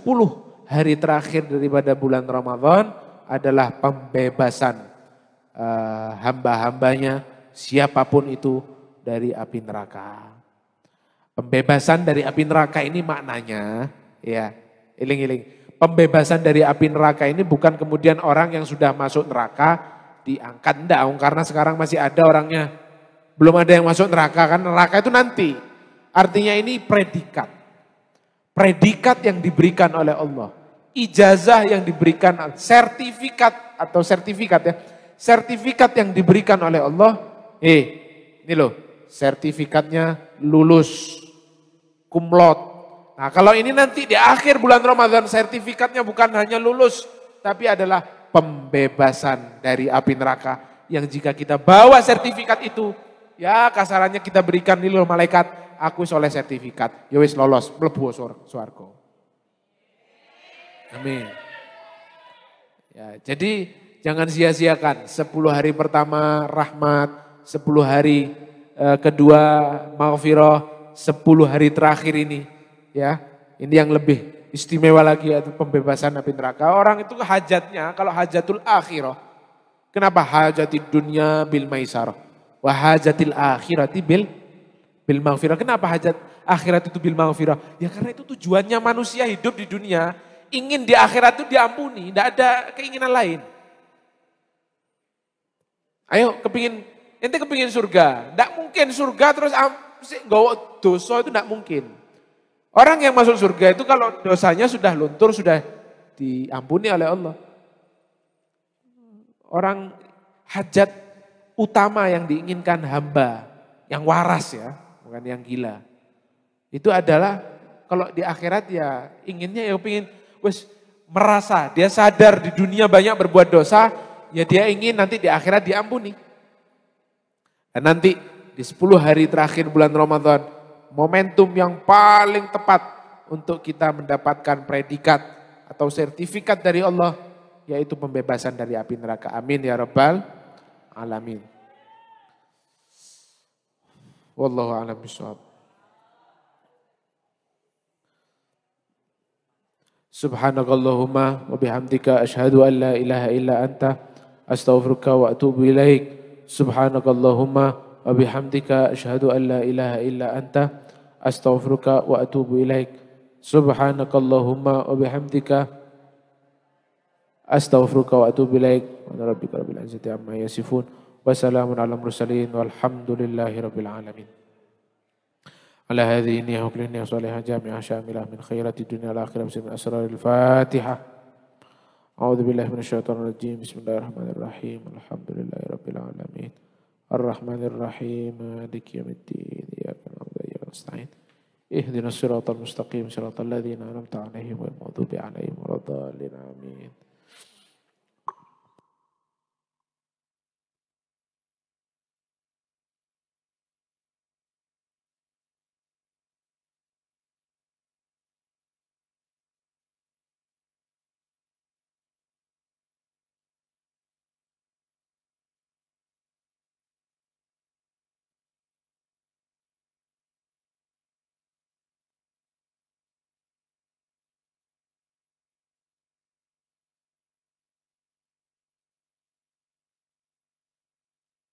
hari terakhir daripada bulan Ramadan adalah pembebasan hamba-hambanya, siapapun itu, dari api neraka. Pembebasan dari api neraka ini maknanya, ya, iling-iling. Pembebasan dari api neraka ini bukan kemudian orang yang sudah masuk neraka diangkat, enggak, karena sekarang masih ada orangnya. Belum ada yang masuk neraka, kan neraka itu nanti. Artinya ini predikat. Predikat yang diberikan oleh Allah. Ijazah yang diberikan, sertifikat atau sertifikat ya. Sertifikat yang diberikan oleh Allah. Ini loh, sertifikatnya lulus, kumlot. Nah, kalau ini nanti di akhir bulan Ramadan, sertifikatnya bukan hanya lulus, tapi adalah pembebasan dari api neraka. Yang jika kita bawa sertifikat itu, ya kasarannya kita berikan nih loh malaikat, aku soleh sertifikat, ya wis lolos, mlebu swarga. Amin. Ya, jadi jangan sia-siakan 10 hari pertama rahmat, 10 hari kedua maghfirah, 10 hari terakhir ini, ya. Ini yang lebih istimewa lagi, yaitu pembebasan api neraka. Orang itu hajatnya, kalau hajatul akhirah, kenapa hajatid dunya bil maisarah, wa hajatil akhirati bil maghfirah. Kenapa hajat akhirat itu bil maghfirah? Ya karena itu tujuannya manusia hidup di dunia, ingin di akhirat itu diampuni, tidak ada keinginan lain. Ayo ente kepingin surga, tidak mungkin surga terus nggawa dosa, itu tidak mungkin. Orang yang masuk surga itu kalau dosanya sudah luntur, sudah diampuni oleh Allah. Orang hajat utama yang diinginkan hamba, yang waras ya, bukan yang gila. Itu adalah kalau di akhirat ya inginnya ya pengen merasa, dia sadar di dunia banyak berbuat dosa, ya dia ingin nanti di akhirat diampuni. Dan nanti di 10 hari terakhir bulan Ramadan, momentum yang paling tepat untuk kita mendapatkan predikat atau sertifikat dari Allah, yaitu pembebasan dari api neraka. Amin ya rabbal alamin. Wallahu a'lam bishawab. Subhanakallahumma wa bihamdika asyhadu an la ilaha illa anta astaghfiruka wa atubu ilaik. Subhanakallahumma wa bihamdika asyhadu an la ilaha illa anta astaghfiruka wa atubu ilaik. Subhanakallahumma wa bihamdika astaghfiruka wa atubu ilaik. Wa rabbika rabbil izzati amma yasifun. Wa salamun ala mursalin walhamdulillahi rabbil alamin. على هذه النية وكل صالحة جامعة شاملة من خيرات الدنيا والآخرة بسم أسرار الفاتحة. أعوذ بالله من الشيطان الرجيم. بسم الله الرحمن الرحيم. الحمد لله رب العالمين الرحمن الرحيم مالك يوم الدين إياك نعبد وإياك نستعين Ihdinas siratal mustaqim, siratal ladzina an'amta 'alaihim ghairil maghdubi 'alaihim waladdallin. Amin.